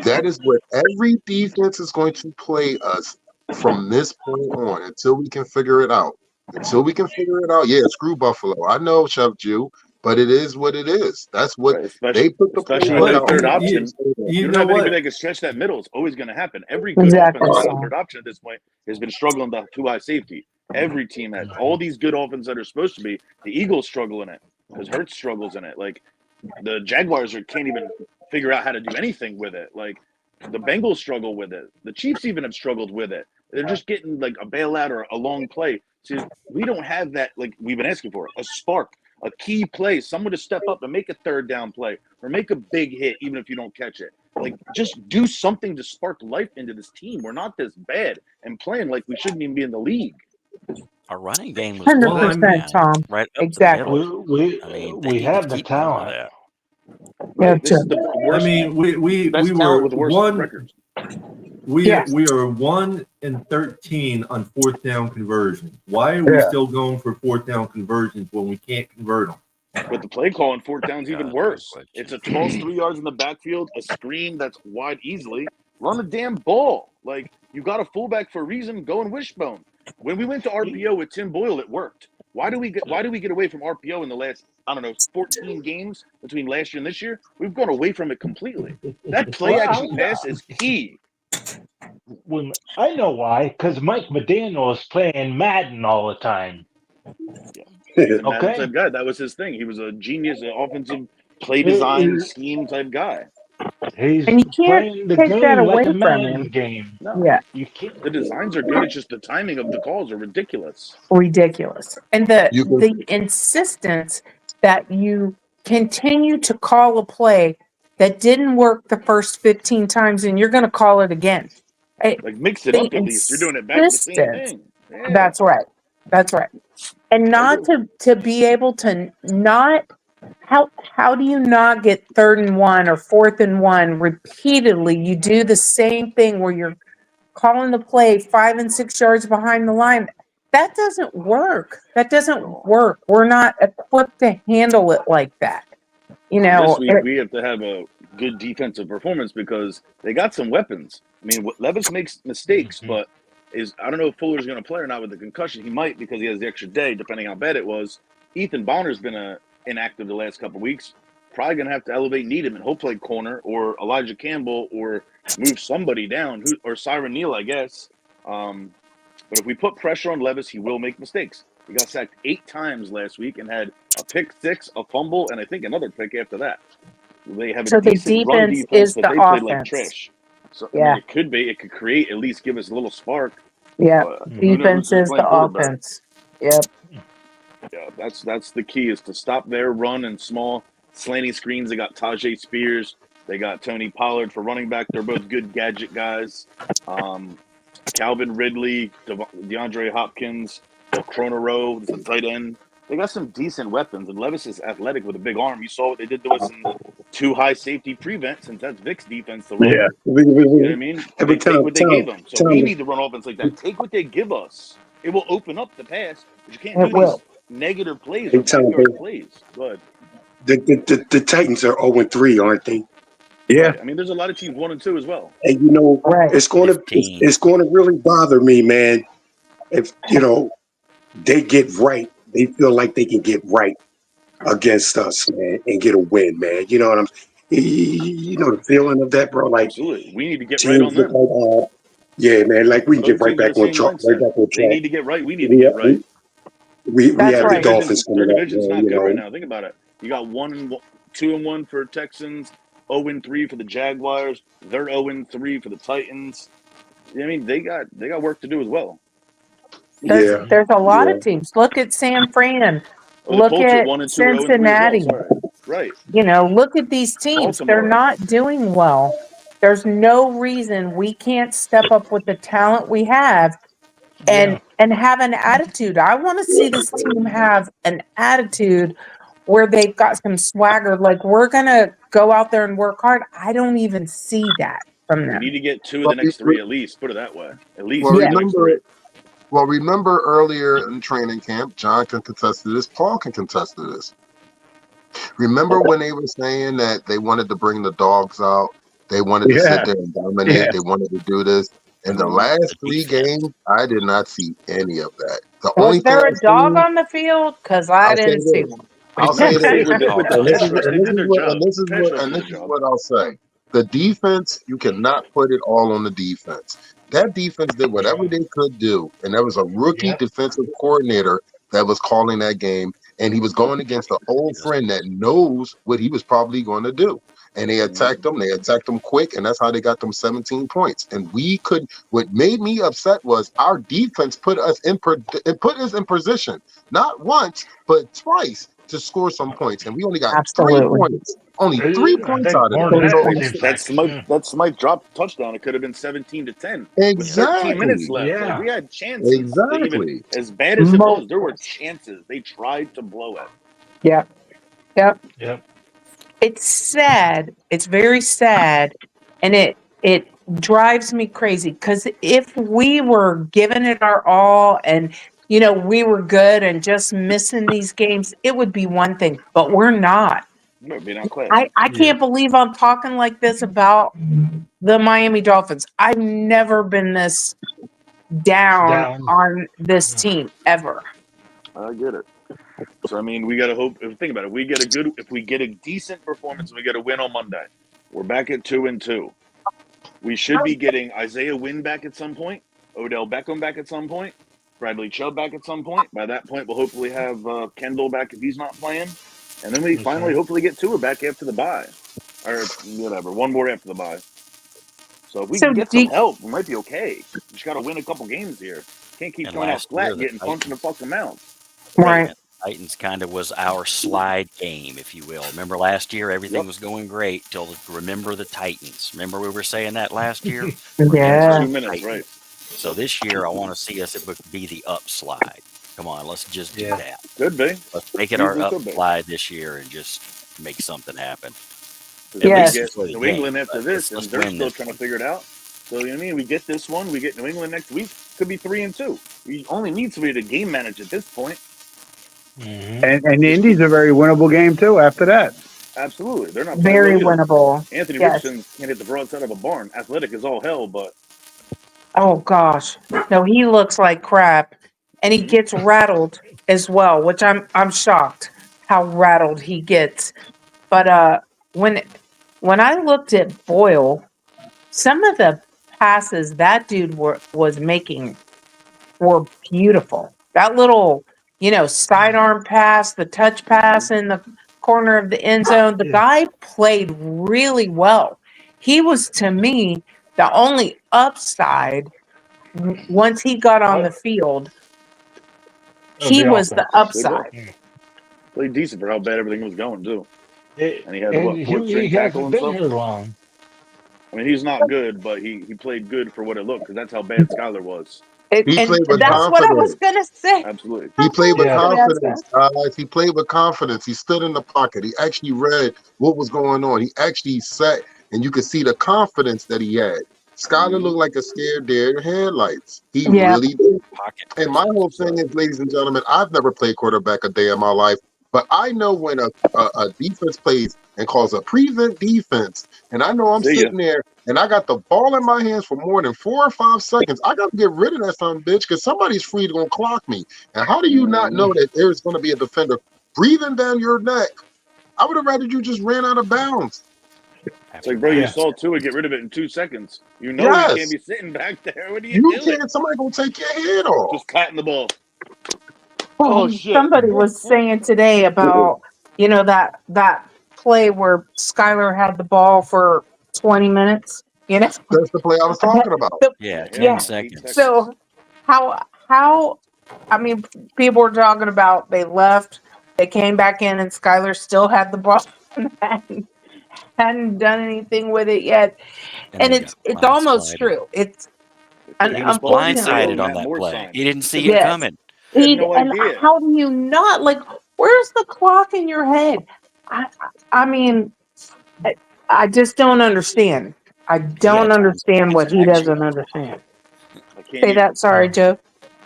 that is what every defense is going to play us from this point on until we can figure it out. Yeah, screw Buffalo. I know, Chef Jew, but it is what it is. That's what they put the
third option. You don't have anybody that can stretch that middle. It's always going to happen. Every good offense third option at this point has been struggling to 2 high safety. Every team has all these good offenses that are supposed to be. The Eagles struggle in it because Hurts struggles in it. Like the Jaguars can't even figure out how to do anything with it. Like the Bengals struggle with it. The Chiefs even have struggled with it. They're just getting like a bailout or a long play. So we don't have that, like we've been asking for, a spark, a key play, someone to step up and make a third down play or make a big hit even if you don't catch it. Like just do something to spark life into this team. We're not this bad and playing like we shouldn't even be in the league.
Our running game was
100%, Tom.
Right up
exactly.
We have the talent.
Right. This is the worst.
I mean, we were with the worst records. We are 1 and 13 on 4th down conversions. Why are we still going for 4th down conversions when we can't convert them?
But the play call on fourth down is even worse. It's a toss 3 yards in the backfield, a screen that's wide easily. Run the damn ball. Like, you got a fullback for a reason. Go and wishbone. When we went to RPO with Tim Boyle, it worked. Why do we get away from RPO in the last 14 games between last year and this year? We've gone away from it completely. That play action pass is key.
I know why, because Mike McDaniel is playing Madden all the time.
Yeah. He's a Madden type guy. That was his thing. He was a genius, an offensive play design scheme type guy.
He's
and you can't
playing the
take that
game like
away
a
from
Madden
him.
game.
No.
Yeah.
You can't.
The designs are good. It's just the timing of the calls are ridiculous.
Ridiculous. And the insistence that you continue to call a play that didn't work the first 15 times and you're going to call it again.
Like, mix it up at least. You're doing it back to the same thing. Yeah.
That's right. That's right. And not to be able to not, how do you not get 3rd and 1 or 4th and 1 repeatedly? You do the same thing where you're calling the play 5 and 6 yards behind the line. That doesn't work. That doesn't work. We're not equipped to handle it like that. You know,
we have to have a good defensive performance because they got some weapons. I mean, Levis makes mistakes, but I don't know if Fuller's going to play or not with the concussion. He might because he has the extra day, depending how bad it was. Ethan Bonner's been inactive the last couple of weeks. Probably going to have to elevate Needham and hopefully corner or Elijah Campbell or move somebody down or Siren Neal, I guess. But if we put pressure on Levis, he will make mistakes. He got sacked 8 times last week and had a pick 6, a fumble, and I think another pick after that. They have a decent run defense, but they played like trash. So I mean, it could create, at least give us a little spark.
Yeah, defense is the offense. Yep.
Yeah, that's the key, is to stop their run and small slanting screens. They got Tajay Spears. They got Tony Pollard for running back. They're both good gadget guys. Calvin Ridley, DeAndre Hopkins, Cronero is the tight end. They got some decent weapons, and Levis is athletic with a big arm. You saw what they did to us in the 2 high safety prevent, since that's Vic's defense to run.
Yeah.
You know what I mean? They take what they gave them. So we need to run offense like that. Take what they give us. It will open up the pass, but you can't do these negative plays or backyard plays. Go ahead.
The Titans are 0-3, aren't they?
Yeah.
Right. I mean, there's a lot of teams 1-2 as well.
And it's going to really bother me, man, if they get right. They feel like they can get right against us, man, and get a win, man. You know what the feeling of that, bro. Like,
absolutely, we need to get right on them.
Like, yeah, man. Like, we can get right back on track.
They need to get right. We need to get right.
We have the Dolphins coming up.
Their division's not good right now. Think about it. You got 2-1 for Texans, 0-3 for the Jaguars. They're 0-3 for the Titans. I mean, they got work to do as well.
There's a lot of teams. Look at San Fran. Look at Cincinnati.
Right.
Look at these teams. Baltimore. They're not doing well. There's no reason we can't step up with the talent we have and have an attitude. I want to see this team have an attitude where they've got some swagger. Like, we're going to go out there and work hard. I don't even see that from them.
We need to get 2 of the next 3 at least. Put it that way. At least.
Well, remember earlier in training camp, John can contest to this, Paul can contest to this. Remember when they were saying that they wanted to bring the dogs out, they wanted to sit there and dominate, they wanted to do this. In the last 3 games, I did not see any of that.
Was there a dog on the field? Because I didn't see one.
I'll say this, and this is what I'll say. The defense, you cannot put it all on the defense. That defense did whatever they could do, and there was a rookie defensive coordinator that was calling that game, and he was going against an old friend that knows what he was probably going to do. And they attacked them. They attacked them quick, and that's how they got them 17 points. And what made me upset was our defense put us in position, not once, but twice, to score some points, and we only got 3 points. Only 3 points out of it.
That's Smythe dropped touchdown. It could have been 17-10.
Exactly.
With 13 minutes left.
Yeah.
Like, we had chances.
Exactly.
As bad as it was, there were chances. They tried to blow it.
Yep. It's sad. It's very sad, and it drives me crazy because if we were giving it our all and we were good and just missing these games, it would be one thing, but we're not.
We're being outclassed.
I can't believe I'm talking like this about the Miami Dolphins. I've never been this down on this team ever.
I get it. So I mean, we got to hope. Think about it. If we get a decent performance, and we get a win on Monday, we're back at 2-2. We should be getting Isaiah Wynn back at some point, Odell Beckham back at some point, Bradley Chubb back at some point. By that point, we'll hopefully have Kendall back if he's not playing, and then we finally hopefully get Tua back after the bye, or whatever, one more after the bye. So if we can get some help, we might be okay. We just got to win a couple games here. Can't keep coming out flat, getting punched in the fucking mouth.
Right.
Titans kind of was our slide game, if you will. Remember last year, everything was going great till remember the Titans. Remember we were saying that last year?
Yeah.
2 minutes, right.
So this year, I want to see us be the upslide. Come on, let's just do that.
Could be.
Let's make it our upslide this year and just make something happen.
Yes.
New England after this, and they're still trying to figure it out. So, you know what I mean? We get this one, we get New England next week, could be 3-2. We only need somebody to game manage at this point.
Mm-hmm. And the Indies a very winnable game, too, after that.
Absolutely. They're not
very winnable.
Anthony Richardson can't hit the broadside of a barn. Athletic is all hell, but.
Oh, gosh. No, he looks like crap. And he gets rattled as well, which I'm shocked how rattled he gets. But when I looked at Boyle, some of the passes that dude was making were beautiful. That little, sidearm pass, the touch pass in the corner of the end zone, the guy played really well. He was, to me, the only upside once he got on the field. He was the upside.
Played decent for how bad everything was going, too. And he had,
fourth string tackle and stuff? Long.
I mean, he's not good, but he played good for what it looked, because that's how bad Skyler was.
He played with
that's
confidence.
what I was going to say.
Absolutely.
He played with confidence, guys. He played with confidence. He stood in the pocket. He actually read what was going on. He actually sat, and you could see the confidence that he had. Skyler looked like a scared deer in headlights. He really did. And my whole thing is, ladies and gentlemen, I've never played quarterback a day in my life, but I know when a defense plays and calls a prevent defense, and I know I'm sitting there and I got the ball in my hands for more than 4 or 5 seconds, I got to get rid of that son of a bitch because somebody's free to clock me. And how do you not know that there's going to be a defender breathing down your neck? I would have rather you just ran out of bounds.
It's like, bro, you saw Tua get rid of it in 2 seconds. You know you can't be sitting back there. What are you doing?
Can't. Somebody gonna take your head off.
Just patting the ball.
Oh, shit. Somebody was saying today about, that play where Skyler had the ball for 20 minutes,
That's the play I was talking about.
10 seconds.
So how, I mean, people were talking about they left, they came back in, and Skyler still had the ball and hadn't done anything with it yet. And it's almost true. It's
he was blindsided on that play. He didn't see it coming.
He had no idea.
How do you not? Like, where's the clock in your head? I mean, I just don't understand. I don't understand what he doesn't understand. Say that. Sorry, Joe.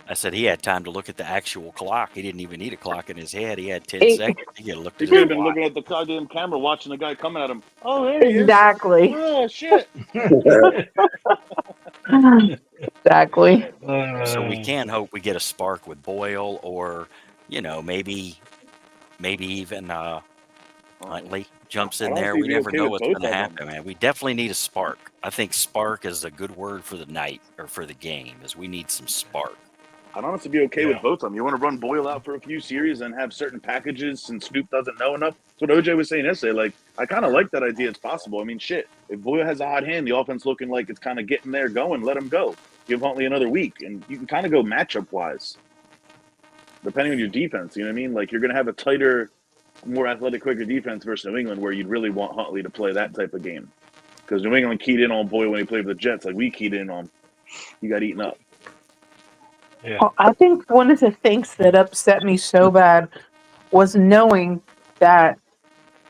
I said he had time to look at the actual clock. He didn't even need a clock in his head. He had 10 seconds. He could have looked at
He could have been looking at the goddamn camera, watching the guy coming at him. Oh, there he is.
Exactly.
Oh, shit.
Exactly.
So we can hope we get a spark with Boyle, or maybe even Huntley jumps in there. We never know what's going to happen, man. We definitely need a spark. I think spark is a good word for the night, or for the game, is we need some spark.
I'd honestly be okay with both of them. You want to run Boyle out for a few series and have certain packages since Snoop doesn't know enough? That's what OJ was saying yesterday. Like, I kind of like that idea. It's possible. I mean, shit. If Boyle has a hot hand, the offense looking like it's kind of getting there going, let him go. Give Huntley another week. And you can kind of go matchup-wise, depending on your defense. You know what I mean? Like, you're going to have a tighter, more athletic, quicker defense versus New England, where you'd really want Huntley to play that type of game. Because New England keyed in on Boyle when he played with the Jets. Like, we keyed in on, he got eaten up.
Yeah. Well, I think one of the things that upset me so bad was knowing that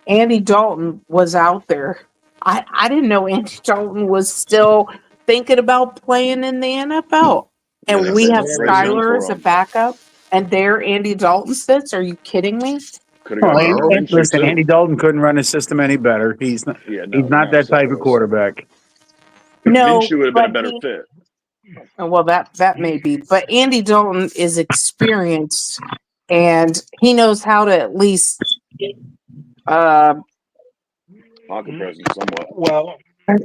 Andy Dalton was out there. I didn't know Andy Dalton was still thinking about playing in the NFL.
Yeah,
and
that's
we
it.
have
Right zone
Skyler
for
as a
him.
backup, and there Andy Dalton sits. Are you kidding me?
Could have got Gardner
Well,
Minshew
listen,
too.
Andy Dalton couldn't run his system any better. He's not.
Yeah,
He's
no, they're
not
not
that type of
scenarios.
quarterback.
No,
Minshew would have been a
but
better
he.
fit.
Well, that may be, but Andy Dalton is experienced, and he knows how to at least.
Pocket presence, somewhat.
Well,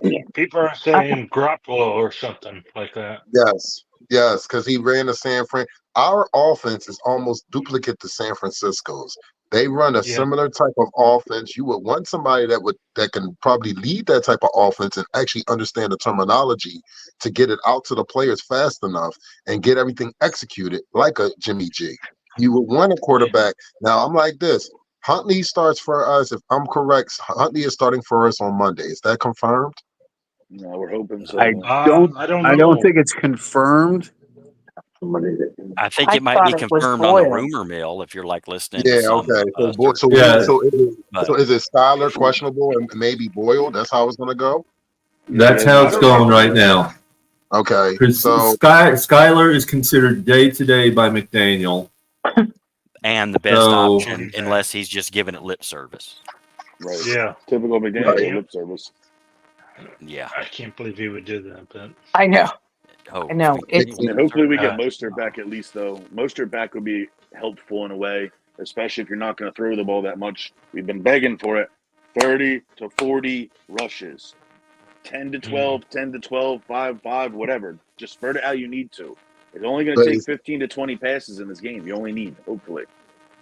Yeah.
people are saying Garoppolo or something like that.
Yes, because he ran to San Fran. Our offense is almost duplicate to San Francisco's. They run a
Yeah.
similar type of offense. You would want somebody that can probably lead that type of offense and actually understand the terminology to get it out to the players fast enough and get everything executed like a Jimmy G. You would want a quarterback. Now I'm like this. Huntley starts for us. If I'm correct, Huntley is starting for us on Monday. Is that confirmed?
No, we're hoping so.
I
I don't
I don't
know.
think it's confirmed.
I think
I
it might
thought
be
it was
confirmed on the
Boyle.
rumor mill if you're like listening
Yeah,
to some
okay. So
Yeah.
is it Styler questionable and maybe Boyle? That's how it's gonna go.
That's how it's going right now.
Okay.
Because
So
Skyler is considered day to day by McDaniel.
and the best
So-
option unless he's just giving it lip service.
Right.
Yeah,
Typical McDaniel
Right.
lip service.
Yeah.
I can't believe he would do that, but
I know.
Oh,
I know. It's
And hopefully we get
Uh,
Mostert back at least, though. Mostert back would be helpful in a way, especially if you're not going to throw the ball that much. We've been begging for it. 30 to 40 rushes. 10 to 12, 10 to 12, 5, whatever. Just spread it out you need to. It's only going
But
to take
it's-
15 to 20 passes in this game. You only need, hopefully.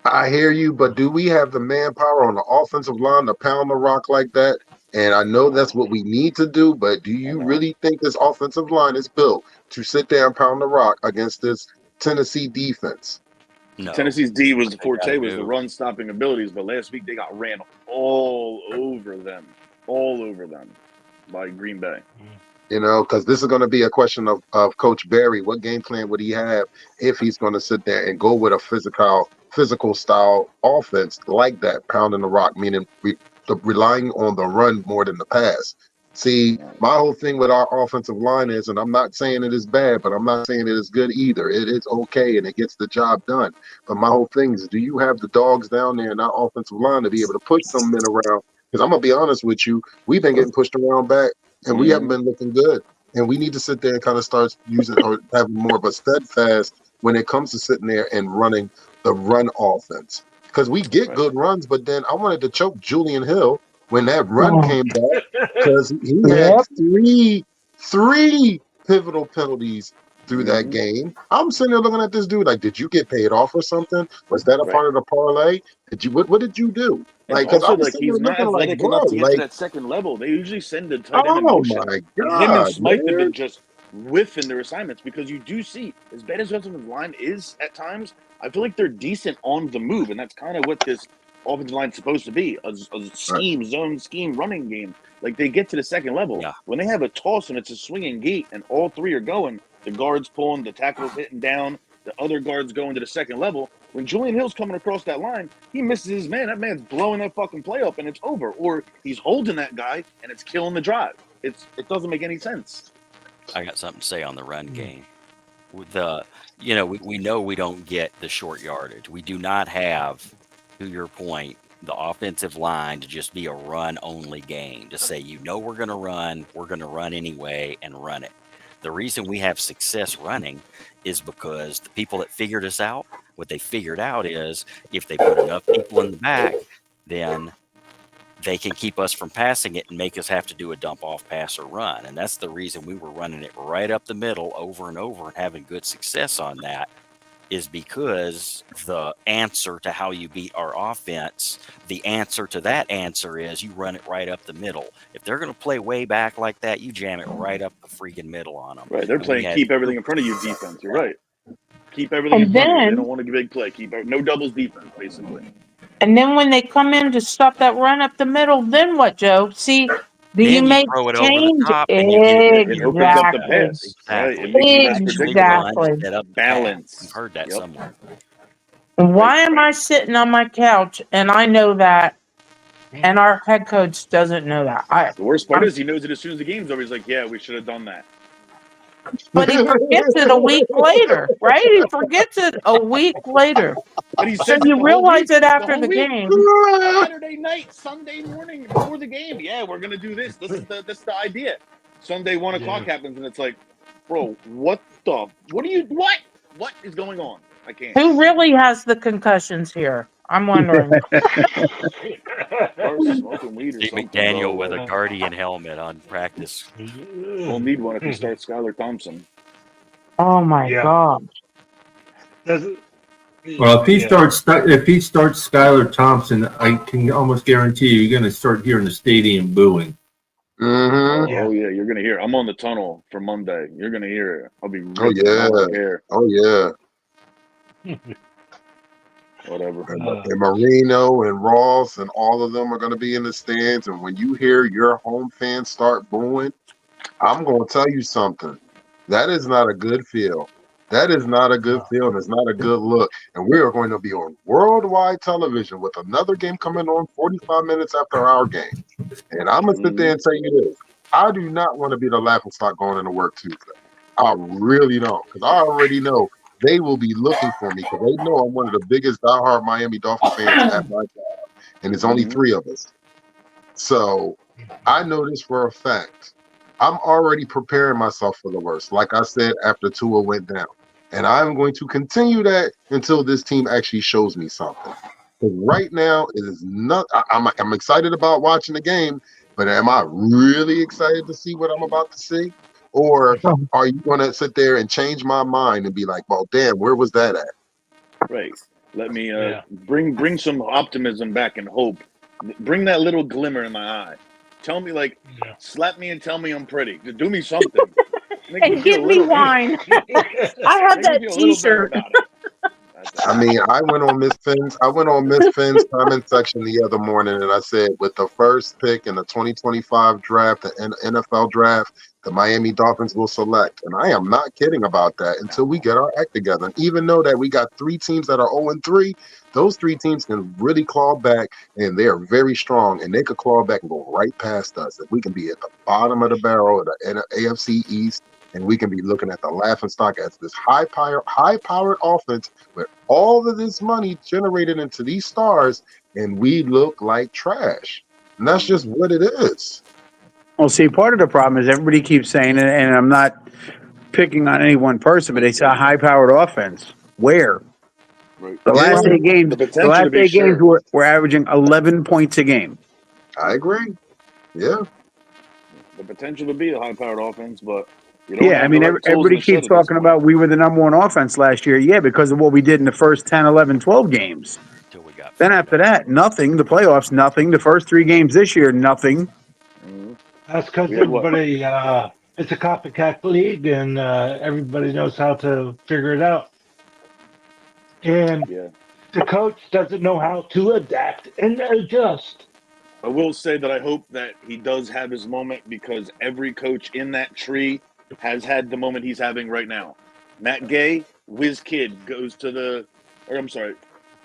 I hear you, but do we have the manpower on the offensive line to pound the rock like that? And I know that's what we need to do, but do you really think this offensive line is built to sit there and pound the rock against this Tennessee defense?
no.
Tennessee's D was the
They gotta
forte, was the
do.
run stopping abilities, but last week they got ran all over them by Green Bay.
You know, because this is going to be a question of Coach Barry. What game plan would he have if he's going to sit there and go with a physical style offense like that, pounding the rock, meaning relying on the run more than the pass? See, my whole thing with our offensive line is, and I'm not saying it is bad, but I'm not saying it is good either. It is okay, and it gets the job done. But my whole thing is, do you have the dogs down there in our offensive line to be able to push some men around? Because I'm going to be honest with you, we've been getting pushed around back, and we haven't been looking good. And we need to sit there and kind of start using or having more of a steadfast when it comes to sitting there and running the run offense. Because we get good runs, but then I wanted to choke Julian Hill when that run came back because he had three pivotal penalties through that game. I'm sitting there looking at this dude like, did you get paid off or something? Was that a part of the parlay? Did you what did you do?
And
Like, because I
also,
was
like,
sitting there
he's not
looking like,
athletic
bro,
enough to get to
like,
that second level. They usually send the tight end in
oh
motion.
my
And him and
God,
Smythe have
man.
been just whiffing their assignments because you do see, as bad as the offensive line is at times, I feel like they're decent on the move. And that's kind of what this offensive line is supposed to be, a zone scheme running game. Like, they get to the second level.
Yeah.
When they have a toss and it's a swinging gate and all three are going, the guards pulling, the tackles hitting down, the other guards going to the second level. When Julian Hill's coming across that line, he misses his man. That man's blowing that fucking play up and it's over. Or he's holding that guy and it's killing the drive. It doesn't make any sense.
I got something to say on the run game. With we know we don't get the short yardage. We do not have, to your point, the offensive line to just be a run-only game. To say, we're going to run anyway and run it. The reason we have success running is because the people that figured us out, what they figured out is if they put enough people in the back, then they can keep us from passing it and make us have to do a dump off pass or run. And that's the reason we were running it right up the middle over and over and having good success on that, is because the answer to how you beat our offense, the answer to that answer is you run it right up the middle. If they're going to play way back like that, you jam it right up the freaking middle on them.
Right. They're playing keep everything in front of you defense. You're right. Keep everything
And
in front of you. They
then-
don't want a big play. No doubles defense, basically.
And then when they come in to stop that run up the middle, then what, Joe? See, do
Then
you
you
make
throw it over the
change?
top and you get
It opens up the
Exactly.
pass. Right?
Exactly.
It makes you less
Actually
predictable.
run instead of the pass.
Balance.
You've heard that somewhere.
Why am I sitting on my couch and I know that, and our head coach doesn't know that?
The worst part is he knows it as soon as the game's over. He's like, yeah, we should have done that.
But he forgets it a week later, right? He forgets it a week later.
But he
So
says it
you
the whole
realize
week.
it
The
after
whole
the
week.
game.
Saturday night, Sunday morning before the game. Yeah, we're gonna do this. This is the idea. Sunday 1:00 happens, and it's like, bro, what is going on? I can't.
Who really has the concussions here? I'm wondering.
Or smoking weed or
Steve
something,
McDaniel
bro.
with a
Like,
Guardian helmet on practice.
we'll need one if he starts Skylar Thompson.
Oh my
Yeah.
God.
Well, if he starts Skylar Thompson, I can almost guarantee you're going to start hearing the stadium booing.
Mm-hmm.
Oh yeah, you're gonna hear it. I'm on the tunnel for Monday. You're gonna hear it. I'll be
Oh
ripping. I don't care.
yeah.
Whatever.
And Marino and Ross and all of them are going to be in the stands. And when you hear your home fans start booing, I'm going to tell you something. That is not a good feel. That is not a good feel. It's not a good look. And we are going to be on worldwide television with another game coming on 45 minutes after our game. And I'm going to sit there and tell you this. I do not want to be the laughingstock going into work Tuesday. I really don't. Because I already know they will be looking for me because they know I'm one of the biggest diehard Miami Dolphin fans at my job. And there's only 3 of us. So I know this for a fact. I'm already preparing myself for the worst. Like I said, after Tua went down. And I'm going to continue that until this team actually shows me something. Because right now, it is not. I'm excited about watching the game, but am I really excited to see what I'm about to see? Or are you going to sit there and change my mind and be like, well, damn, where was that at?
Right. Let me bring some optimism back and hope. Bring that little glimmer in my eye. Tell me, like, slap me and tell me I'm pretty. Just do me something. Make
And give me wine. I have
Make me
that
feel a little better
T-shirt.
about it.
I mean, I went on Miss Finn's comment section the other morning, and I said, with the first pick in the 2025 draft, the NFL draft, the Miami Dolphins will select. And I am not kidding about that until we get our act together. And even though that we got 3 teams that are 0-3, those 3 teams can really claw back, and they are very strong, and they could claw back and go right past us. If we can be at the bottom of the barrel of the AFC East, and we can be looking at the laughingstock as this high-powered offense with all of this money generated into these stars, and we look like trash. And that's just what it is.
Well, see, part of the problem is everybody keeps saying it, and I'm not picking on any one person, but they say a high-powered offense. Where?
Right.
The last 8 games,
The potential to be sure.
we're averaging 11 points a game.
I agree. Yeah.
The potential to be a high-powered offense, but you don't
Yeah, I
have
mean,
the right tools in
everybody
the shed
keeps
at this
talking
point.
about we were the number 1 offense last year. Yeah, because of what we did in the first 10, 11, 12 games.
Until we got
Then after that, nothing. The playoffs, nothing. The first 3 games this year, nothing.
That's because
We had what?
everybody, it's a copycat league, and everybody knows how to figure it out. And the coach doesn't know how to adapt and adjust.
I will say that I hope that he does have his moment because every coach in that tree has had the moment he's having right now. Matt Gay, whiz kid, goes to the, or I'm sorry,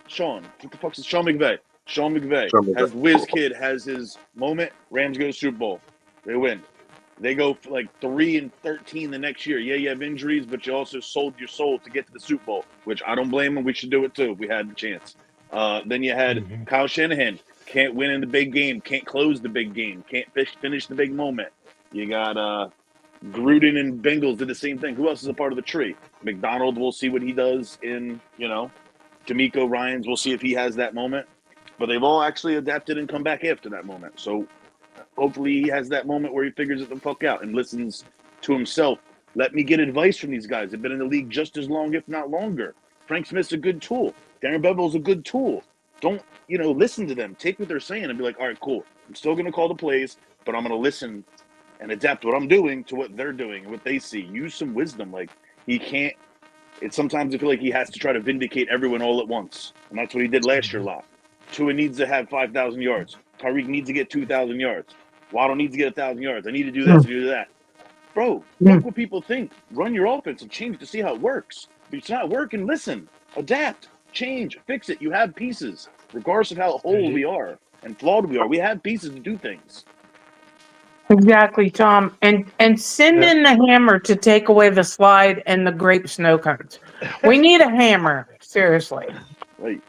Sean. What the fuck is Sean McVay? Sean McVay has whiz kid has his moment. Rams go to Super Bowl. They win. They go like 3-13 the next year. Yeah, you have injuries, but you also sold your soul to get to the Super Bowl, which I don't blame them. We should do it too. We had the chance. Then you had Kyle Shanahan. Can't win in the big game. Can't close the big game. Can't finish the big moment. You got Gruden and Bengals did the same thing. Who else is a part of the tree? McDonald, we'll see what he does in, D'Amico Ryans, we'll see if he has that moment. But they've all actually adapted and come back after that moment. So hopefully he has that moment where he figures it the fuck out and listens to himself. Let me get advice from these guys. They've been in the league just as long, if not longer. Frank Smith's a good tool. Darren Bevel's a good tool. Don't, listen to them. Take what they're saying and be like, all right, cool. I'm still going to call the plays, but I'm going to listen and adapt what I'm doing to what they're doing and what they see. Use some wisdom. Like, he can't. Sometimes I feel like he has to try to vindicate everyone all at once. And that's what he did last year a lot. Tua needs to have 5,000 yards. Tyreek needs to get 2,000 yards. Waddle needs to get 1,000 yards. I need to do this, I need to do that. Bro, fuck what people think. Run your offense and change it to see how it works. If it's not working, listen. Adapt. Change. Fix it. You have pieces. Regardless of how whole we are and flawed we are, we have pieces to do things.
Exactly, Tom. And send
Yeah.
in the hammer to take away the slide and the grape snow cones. We need a hammer. Seriously.
Right.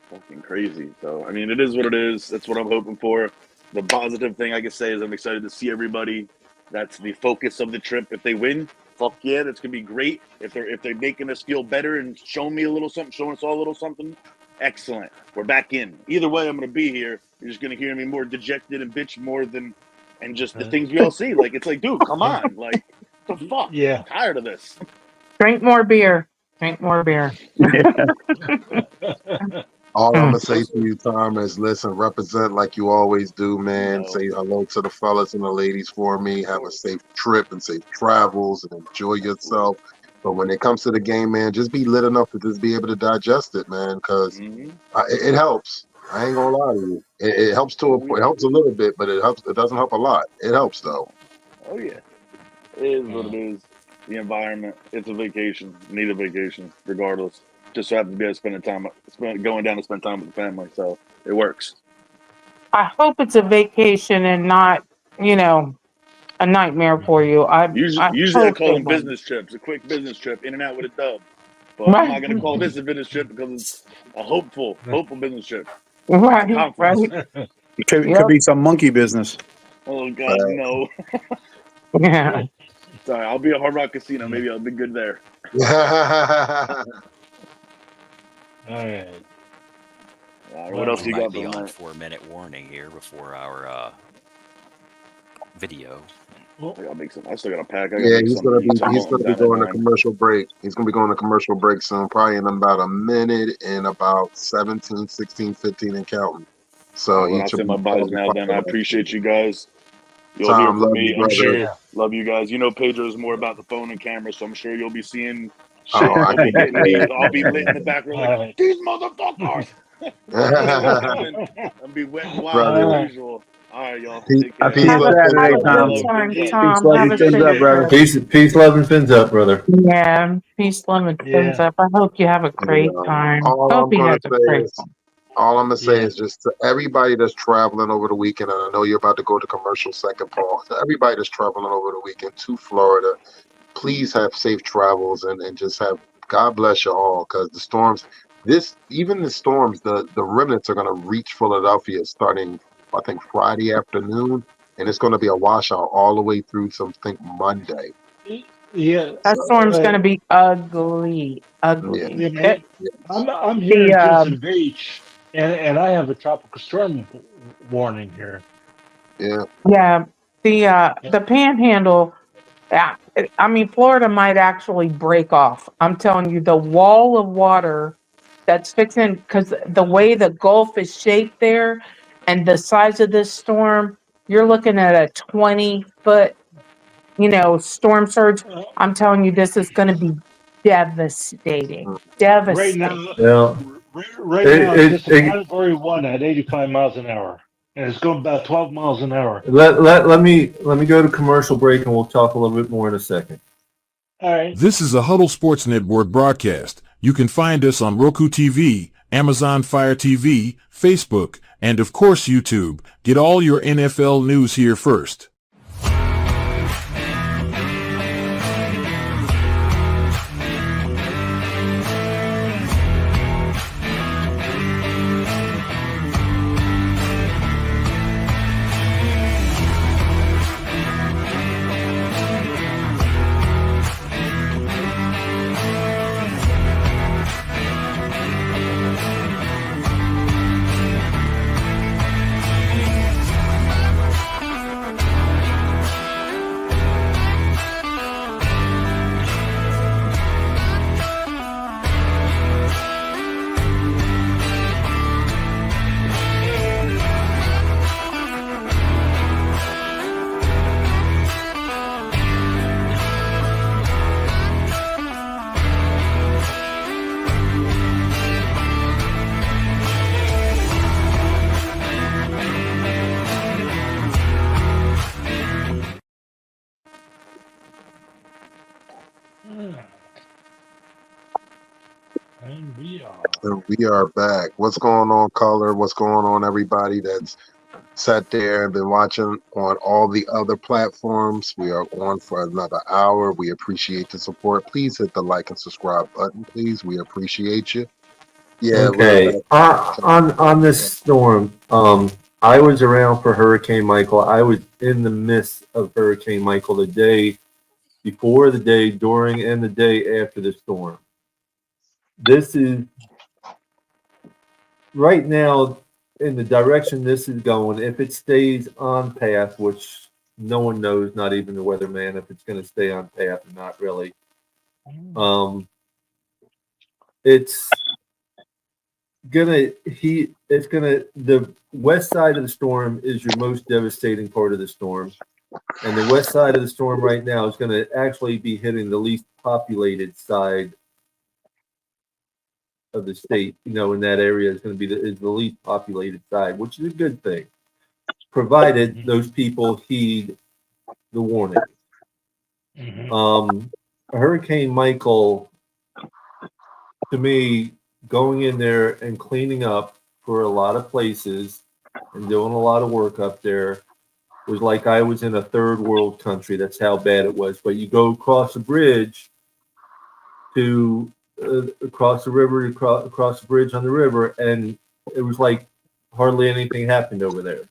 Fucking crazy. So, I mean, it is what it is. That's what I'm hoping for. The positive thing I can say is I'm excited to see everybody. That's the focus of the trip. If they win, fuck yeah, that's gonna be great. If they're making us feel better and showing me a little something, showing us all a little something, excellent. We're back in. Either way, I'm gonna be here. You're just gonna hear me more dejected and bitch more than, and just the things we all see. Like it's like, dude, come on, like the fuck.
Yeah.
I'm tired of this.
Drink more beer. Drink more beer.
All I'm gonna say to you, Tom, is listen, represent like you always do, man.
No.
Say hello to the fellas and the ladies for me. Have a safe trip and safe travels and enjoy yourself. But when it comes to the game, man, just be lit enough to just be able to digest it, man, because it helps. I ain't gonna lie to you. It helps it helps a little bit, but it helps. It doesn't help a lot. It helps though.
Oh yeah. It is what it is. The environment. It's a vacation. Need a vacation, regardless. Just so happens to be able to going down to spend time with the family. So it works.
I hope it's a vacation and not, a nightmare for you.
Usually I
Hope
call
it
them
won't.
business trips, a quick business trip, in and out with a dub. But I'm
Right.
not gonna call this a business trip because it's a hopeful business trip.
Right.
Conference.
Right.
It could
Yep.
be some monkey business.
Oh God, no.
Yeah.
Sorry, I'll be at Hard Rock Casino. Maybe I'll be good there.
All right.
What else
We
you
might
got
be
for
on
tonight?
4-minute warning here before our video.
I gotta make some. I still gotta pack. I gotta
Yeah,
make
he's gonna
eat
be
some
he's gonna
muffins
be
down at
going to
9.
commercial break. He's gonna be going to commercial break soon, probably in about a minute and about 17, 16, 15 and counting. So
Well,
he
I'll
should
send
be
my buys
probably
now. Then I
popping up
appreciate
soon.
you guys. You'll hear
Tom,
from
love you,
me. I'm
brother.
sure.
Yeah.
Love you guys. You know Pedro's more about the phone and camera, so I'm sure you'll be seeing shit.
Oh, I
You'll be
can
getting me.
say
I'll be lit in the background like
All right.
these motherfuckers. You know what's coming. I'll be wet and wild as
brother.
All right.
usual. All right, y'all.
Peace,
Take care.
peace,
Have
Peace
love,
a
and
have
Saturday,
a
fins
Peace,
good
Tom.
up.
love,
time,
fins up.
Peace,
Tom.
love,
Have
and
a
fins
safe
up,
Yeah.
brother.
trip.
Peace, love, and fins up, brother.
Yeah. Peace, love, and fins
Yeah.
up. I hope you have a
You
great
know,
time.
all
Hope
I'm
he
gonna
has a
say
great
is
time.
all I'm gonna say
Yeah.
is just to everybody that's traveling over the weekend, and I know you're about to go to commercial second, Paul. To everybody that's traveling over the weekend to Florida, please have safe travels and just have God bless you all, because the storms, the remnants are gonna reach Philadelphia starting I think Friday afternoon, and it's gonna be a washout all the way through think Monday.
Yeah.
That
So
storm's gonna be ugly.
yeah,
Yeah,
Ugly.
man.
yes.
I'm here
The
in Jensen Beach, and I have a tropical storm warning here.
Yeah.
yeah,
Yeah.
the panhandle. Yeah, I mean, Florida might actually break off. I'm telling you, the wall of water that's fixing, because the way the Gulf is shaped there and the size of this storm, you're looking at a 20-foot, storm surge.
Uh,
I'm telling you, this is going to be devastating.
right
Devastating.
now,
Yeah.
right
It,
now, it's just a
it,
category 1 at 85 miles an hour, and it's going about 12 miles an hour.
let me go to commercial break and we'll talk a little bit more in a second.
All right.
This is a Huddle Sports Network broadcast. You can find us on Roku TV, Amazon Fire TV, Facebook, and of course YouTube. Get all your NFL news here first.
And we are.
And we are back. What's going on, Color? What's going on, everybody that's sat there and been watching on all the other platforms. We are on for another hour. We appreciate the support. Please hit the like and subscribe button, please. We appreciate you. Yeah,
Okay. On this storm, I was around for Hurricane Michael. I was in the midst of Hurricane Michael the day before, the day during, and the day after the storm. This is right now in the direction this is going. If it stays on path, which no one knows, not even the weatherman, if it's going to stay on path or not really. It's the west side of the storm is your most devastating part of the storm. And the west side of the storm right now is going to actually be hitting the least populated side of the state. In that area is going to be the least populated side, which is a good thing, provided those people heed the warning. Hurricane Michael, to me, going in there and cleaning up for a lot of places and doing a lot of work up there was like I was in a third world country. That's how bad it was. But you go across a bridge to across the river, across the bridge on the river, and it was like hardly anything happened over there.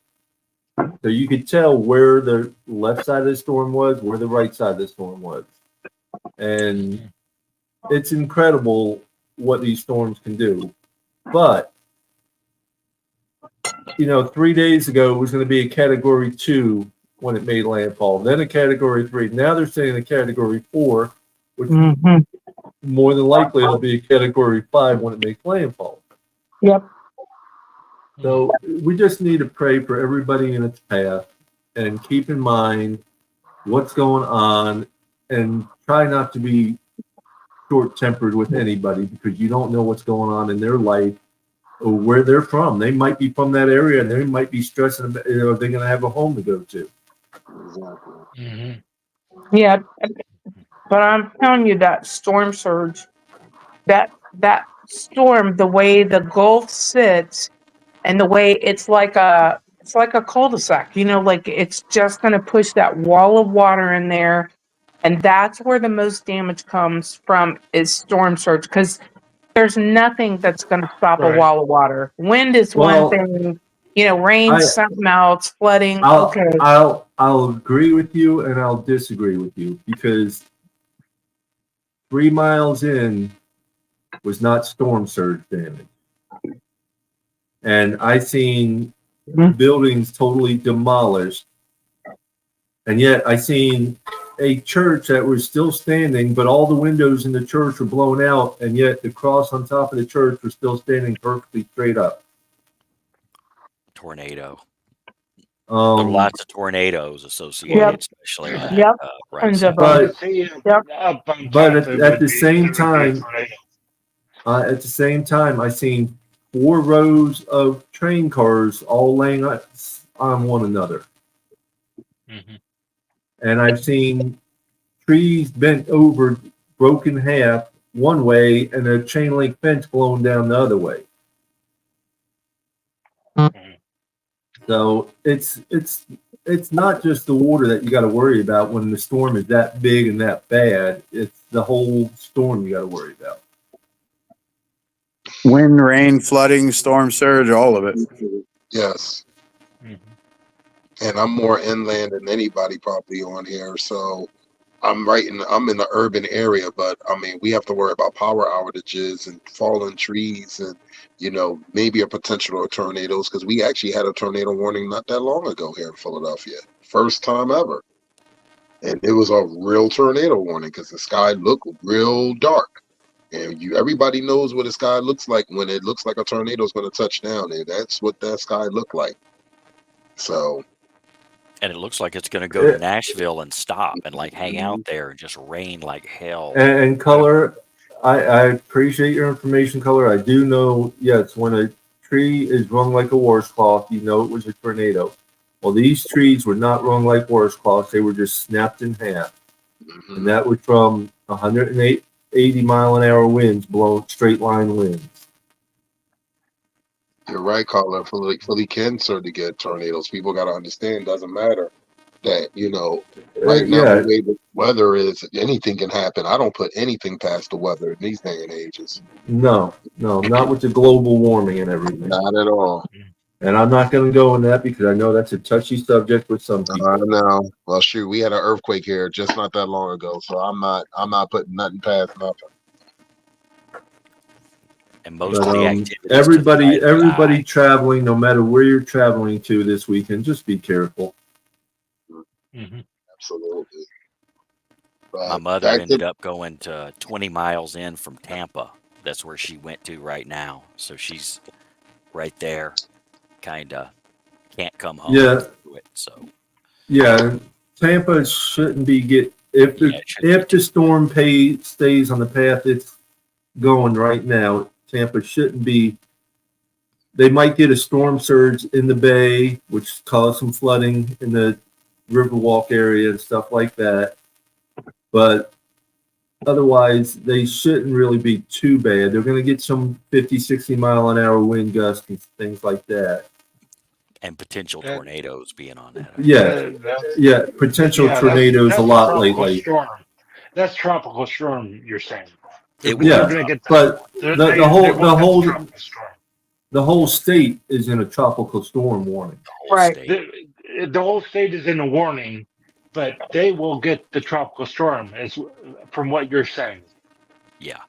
So you could tell where the left side of the storm was, where the right side of the storm was. And it's incredible what these storms can do. But 3 days ago, it was going to be a Category 2 when it made landfall. Then a Category 3. Now they're saying a Category 4, which more than likely it'll be a Category 5 when it makes landfall.
Yep.
So we just need to pray for everybody in its path and keep in mind what's going on and try not to be short-tempered with anybody because you don't know what's going on in their life or where they're from. They might be from that area and they might be stressing about, are they going to have a home to go to?
Yeah, but I'm telling you that storm surge, that storm, the way the Gulf sits and the way it's like a cul-de-sac, like it's just going to push that wall of water in there. And that's where the most damage comes from is storm surge because there's nothing that's going to stop a wall of water. Wind is one thing, rain, something else, flooding.
I'll agree with you and I'll disagree with you because 3 miles in was not storm surge damage. And I seen buildings totally demolished. And yet I seen a church that was still standing, but all the windows in the church were blown out, and yet the cross on top of the church was still standing perfectly straight up.
Tornado. There are lots of tornadoes associated, especially on that right side.
But at the same time, I seen 4 rows of train cars all laying on one another. And I've seen trees bent over, broken half one way, and a chain link fence blown down the other way. So it's not just the water that you got to worry about when the storm is that big and that bad. It's the whole storm you got to worry about.
Wind, rain, flooding, storm surge, all of it.
Yes. And I'm more inland than anybody probably on here. So I'm in the urban area, but I mean, we have to worry about power outages and fallen trees and, maybe a potential of tornadoes because we actually had a tornado warning not that long ago here in Philadelphia. First time ever. And it was a real tornado warning because the sky looked real dark. And everybody knows what the sky looks like when it looks like a tornado is going to touch down. And that's what that sky looked like. So.
And it looks like it's going to go to Nashville and stop and hang out there and just rain like hell.
And Color, I appreciate your information, Color. I do know, yes, when a tree is rung like a washcloth, it was a tornado. Well, these trees were not rung like washcloths. They were just snapped in half. And that was from 180 mile an hour winds blowing straight line winds.
You're right, caller. Philly can certainly get tornadoes. People got to understand. Doesn't matter that right now
Yeah,
the way the weather is, anything can happen. I don't put anything past the weather in these day and ages.
no, not with the global warming and everything.
Not at all.
And I'm not going to go in that because I know that's a touchy subject with some people.
I know. Well, shoot, we had an earthquake here just not that long ago, so I'm not putting nothing past nothing.
And most of the activities.
Everybody traveling, no matter where you're traveling to this weekend, just be careful.
Mm-hmm.
Absolutely.
My mother ended up going to 20 miles in from Tampa. That's where she went to right now. So she's right there. Kind of can't come home.
Yeah.
To it, so.
Yeah, Tampa shouldn't be if the storm stays on the path it's going right now. Tampa shouldn't be. They might get a storm surge in the bay, which caused some flooding in the Riverwalk area and stuff like that. But otherwise, they shouldn't really be too bad. They're going to get some 50, 60 mile an hour wind gusts and things like that.
And potential tornadoes being on that.
Yeah, potential tornadoes
that's
a lot lately.
Storm. That's tropical storm. You're saying?
But the whole state is in a tropical storm warning.
Right.
The whole state is in a warning, but they will get the tropical storm, from what you're saying.
Yeah.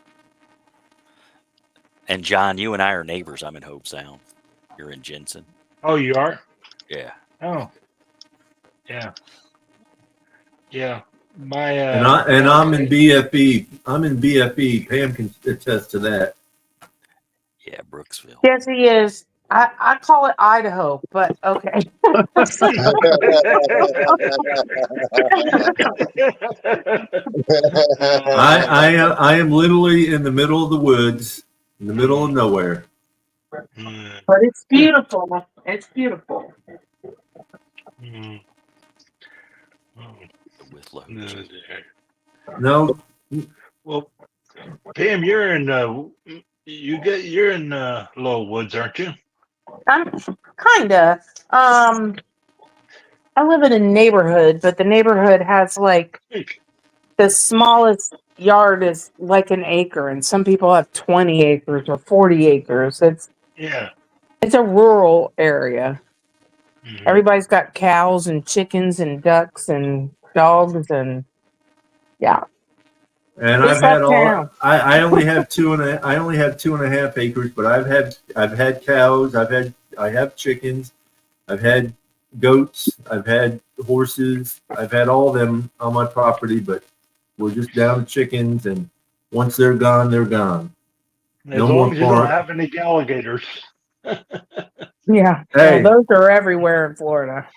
And John, you and I are neighbors. I'm in Hope Sound. You're in Jensen.
Oh, you are?
Yeah.
Oh. Yeah. Yeah.
I'm in BFE. I'm in BFE. Pam can attest to that.
Yeah, Brooksville.
Yes, he is. I call it Idaho, but okay.
I am literally in the middle of the woods, in the middle of nowhere.
But it's beautiful. It's beautiful.
No.
Well, Pam, you're in Low Woods, aren't you?
I'm kinda. I live in a neighborhood, but the neighborhood has like the smallest yard is like an acre, and some people have 20 acres or 40 acres. It's a rural area. Mm-hmm. Everybody's got cows and chickens and ducks and dogs and
And I've had I only have 2.5 acres, but I've had cows, I have chickens, I've had goats, I've had horses, I've had all of them on my property, but we're just down to chickens, and once they're gone, they're gone.
As long as you don't have any alligators.
Yeah, hey, well, those are everywhere in Florida.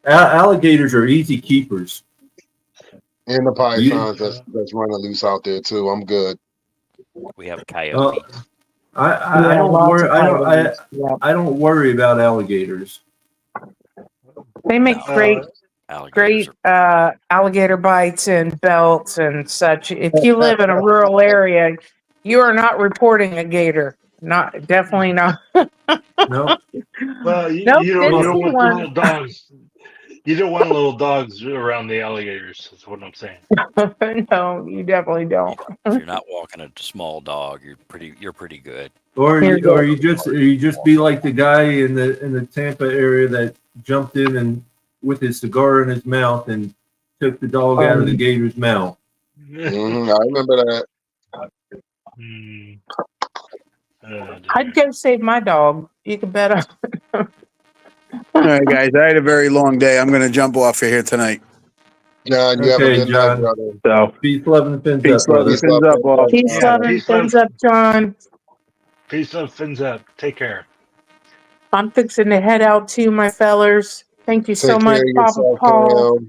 Alligators are easy keepers.
And the pythons that's running loose out there too. I'm good.
We have coyotes.
I don't worry about alligators.
They make great alligator bites and belts and such. If you live in a rural area, you are not reporting a gator. Definitely not.
No.
Well, you don't want little dogs. You don't want little dogs around the alligators. That's what I'm saying.
No, you definitely don't.
If you're not walking a small dog, you're pretty good.
Or you just be like the guy in the Tampa area that jumped in and with his cigar in his mouth and took the dog out of the gator's mouth.
Mm-hmm, I remember that.
I'd go save my dog. You can bet on.
All right, guys. I had a very long day. I'm going to jump off of here tonight.
John, you have a good night, brother.
So,
peace, love, and fins
peace,
up, brother.
Peace, love, and
fins up, John.
Peace, love, fins up. Take care.
I'm fixing to head out too, my fellers. Thank you so much, Papa Paul.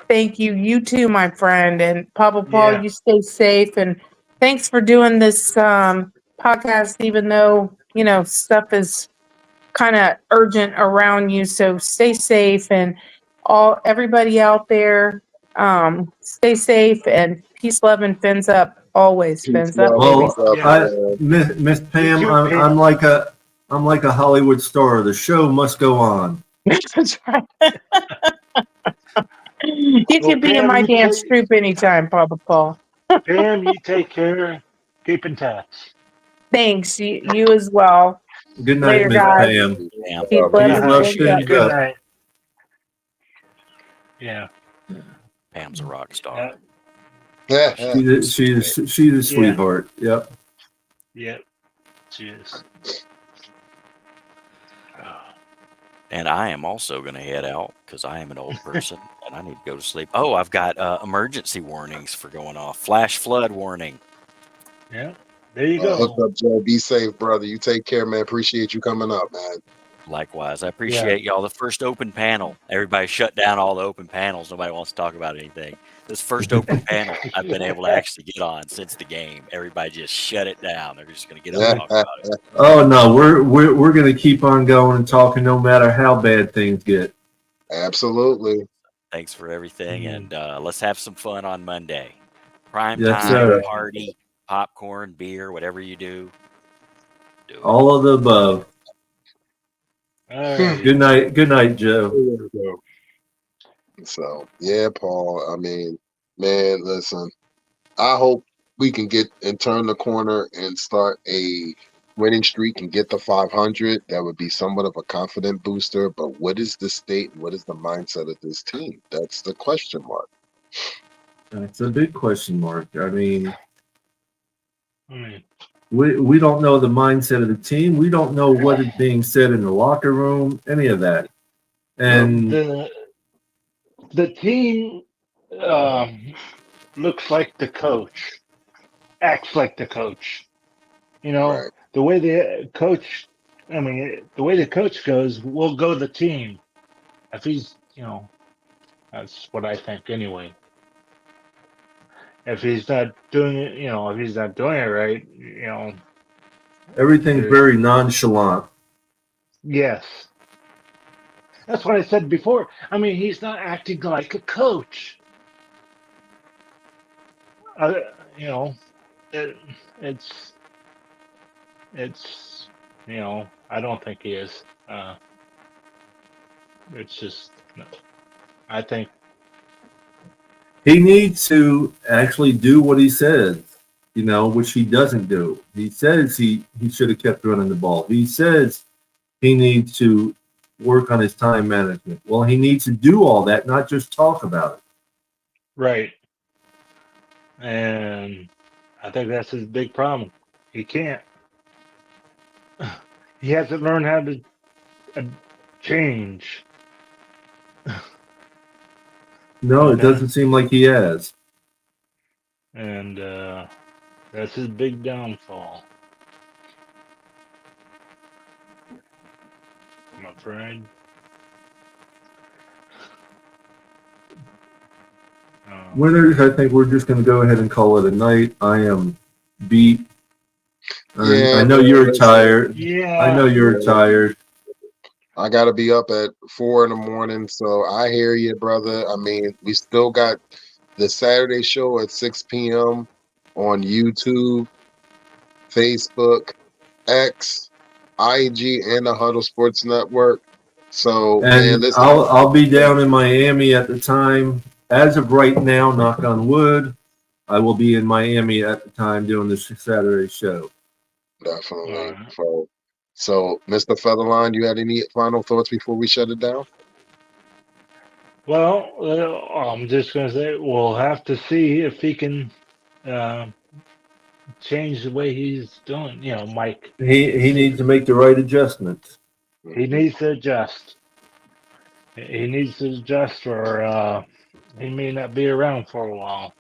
Thank you. You too, my friend. And Papa Paul, you stay safe. And thanks for doing this podcast, even though, stuff is kind of urgent around you. So stay safe, and everybody out there, stay safe, and peace, love, and fins up always. Fins up.
Well, Miss Pam, I'm like I'm like a Hollywood star. The show must go on.
That's right. You
Well,
can be in
Pam,
my
you
dance
take
troupe anytime, Papa Paul.
Pam, you take care. Keep in touch.
Thanks. You as well.
Good night,
Later,
Miss
guys.
Pam.
Damn.
Keep
Love
Peace,
you.
blessed
love,
and
things
Good
up.
night. Yeah.
Pam's a rock star.
She's a sweetheart. Yep.
Yep. Cheers.
And I am also going to head out because I am an old person and I need to go to sleep. Oh, I've got emergency warnings for going off. Flash flood warning.
Yeah. There you
What's
go.
up, Joe? Be safe, brother. You take care, man. Appreciate you coming up, man.
Likewise, I appreciate y'all. The first open panel. Everybody shut down all the open panels. Nobody wants to talk about anything. This first open panel I've been able to actually get on since the game. Everybody just shut it down. They're just going to get up and talk about it.
Oh no, we're going to keep on going and talking no matter how bad things get.
Absolutely.
Thanks for everything, and let's have some fun on Monday. Prime
Yes,
time,
sir.
party, popcorn, beer, whatever you do. Do it.
All of the above.
All right.
Good night, Joe.
So yeah, Paul. I mean, man, listen. I hope we can get and turn the corner and start a winning streak and get the 500. That would be somewhat of a confident booster. But what is the state? What is the mindset of this team? That's the question mark.
That's a big question mark. I mean, we don't know the mindset of the team. We don't know what is being said in the locker room, any of that. And
the team looks like the coach, acts like the coach. You know,
Right.
the way the coach, I mean, the way the coach goes, we'll go the team. If he's, that's what I think anyway. If he's not doing it, if he's not doing it right,
everything's very nonchalant.
yes. That's what I said before. I mean, he's not acting like a coach. It's, I don't think he is. It's just, I think
He needs to actually do what he says, which he doesn't do. He says he should have kept running the ball. He says he needs to work on his time management. Well, he needs to do all that, not just talk about it.
right. And I think that's his big problem. He can't. He hasn't learned how to change.
No, it doesn't seem like he has.
And that's his big downfall. I'm afraid.
Winners, I think we're just going to go ahead and call it a night. I am beat.
Yeah,
I know you're tired.
Yeah.
I know you're tired.
I got to be up at 4 a.m, so I hear you, brother. I mean, we still got the Saturday show at 6 p.m. on YouTube, Facebook, X, IG, and the Huddle Sports Network. So, man,
And
listen.
I'll be down in Miami at the time. As of right now, knock on wood, I will be in Miami at the time doing the Saturday show.
Definitely. So, Mr. Featherline, you had any final thoughts before we shut it down?
Well, I'm just going to say we'll have to see if he can change the way he's doing. Mike.
He needs to make the right adjustments.
He needs to adjust. He needs to adjust, or he may not be around for a while.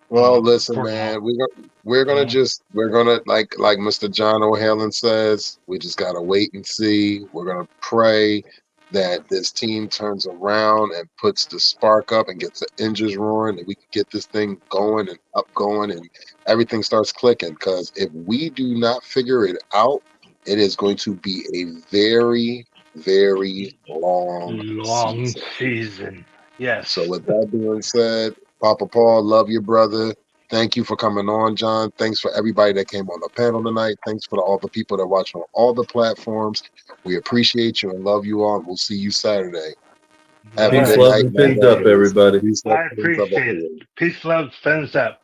Well, listen, man, we're gonna like Mr. John O'Hallen says, we just gotta wait and see. We're gonna pray that this team turns around and puts the spark up and gets the engines roaring, and we can get this thing going and and everything starts clicking. Because if we do not figure it out, it is going to be a very, very long
season. Yes.
So with that being said, Papa Paul, love your brother. Thank you for coming on, John. Thanks for everybody that came on the panel tonight. Thanks for all the people that watch on all the platforms. We appreciate you and love you all. We'll see you Saturday. Have a
Peace,
good
love,
night.
and fins up, everybody.
Peace, love,
I
fins up.
appreciate it. Peace, love, fins up.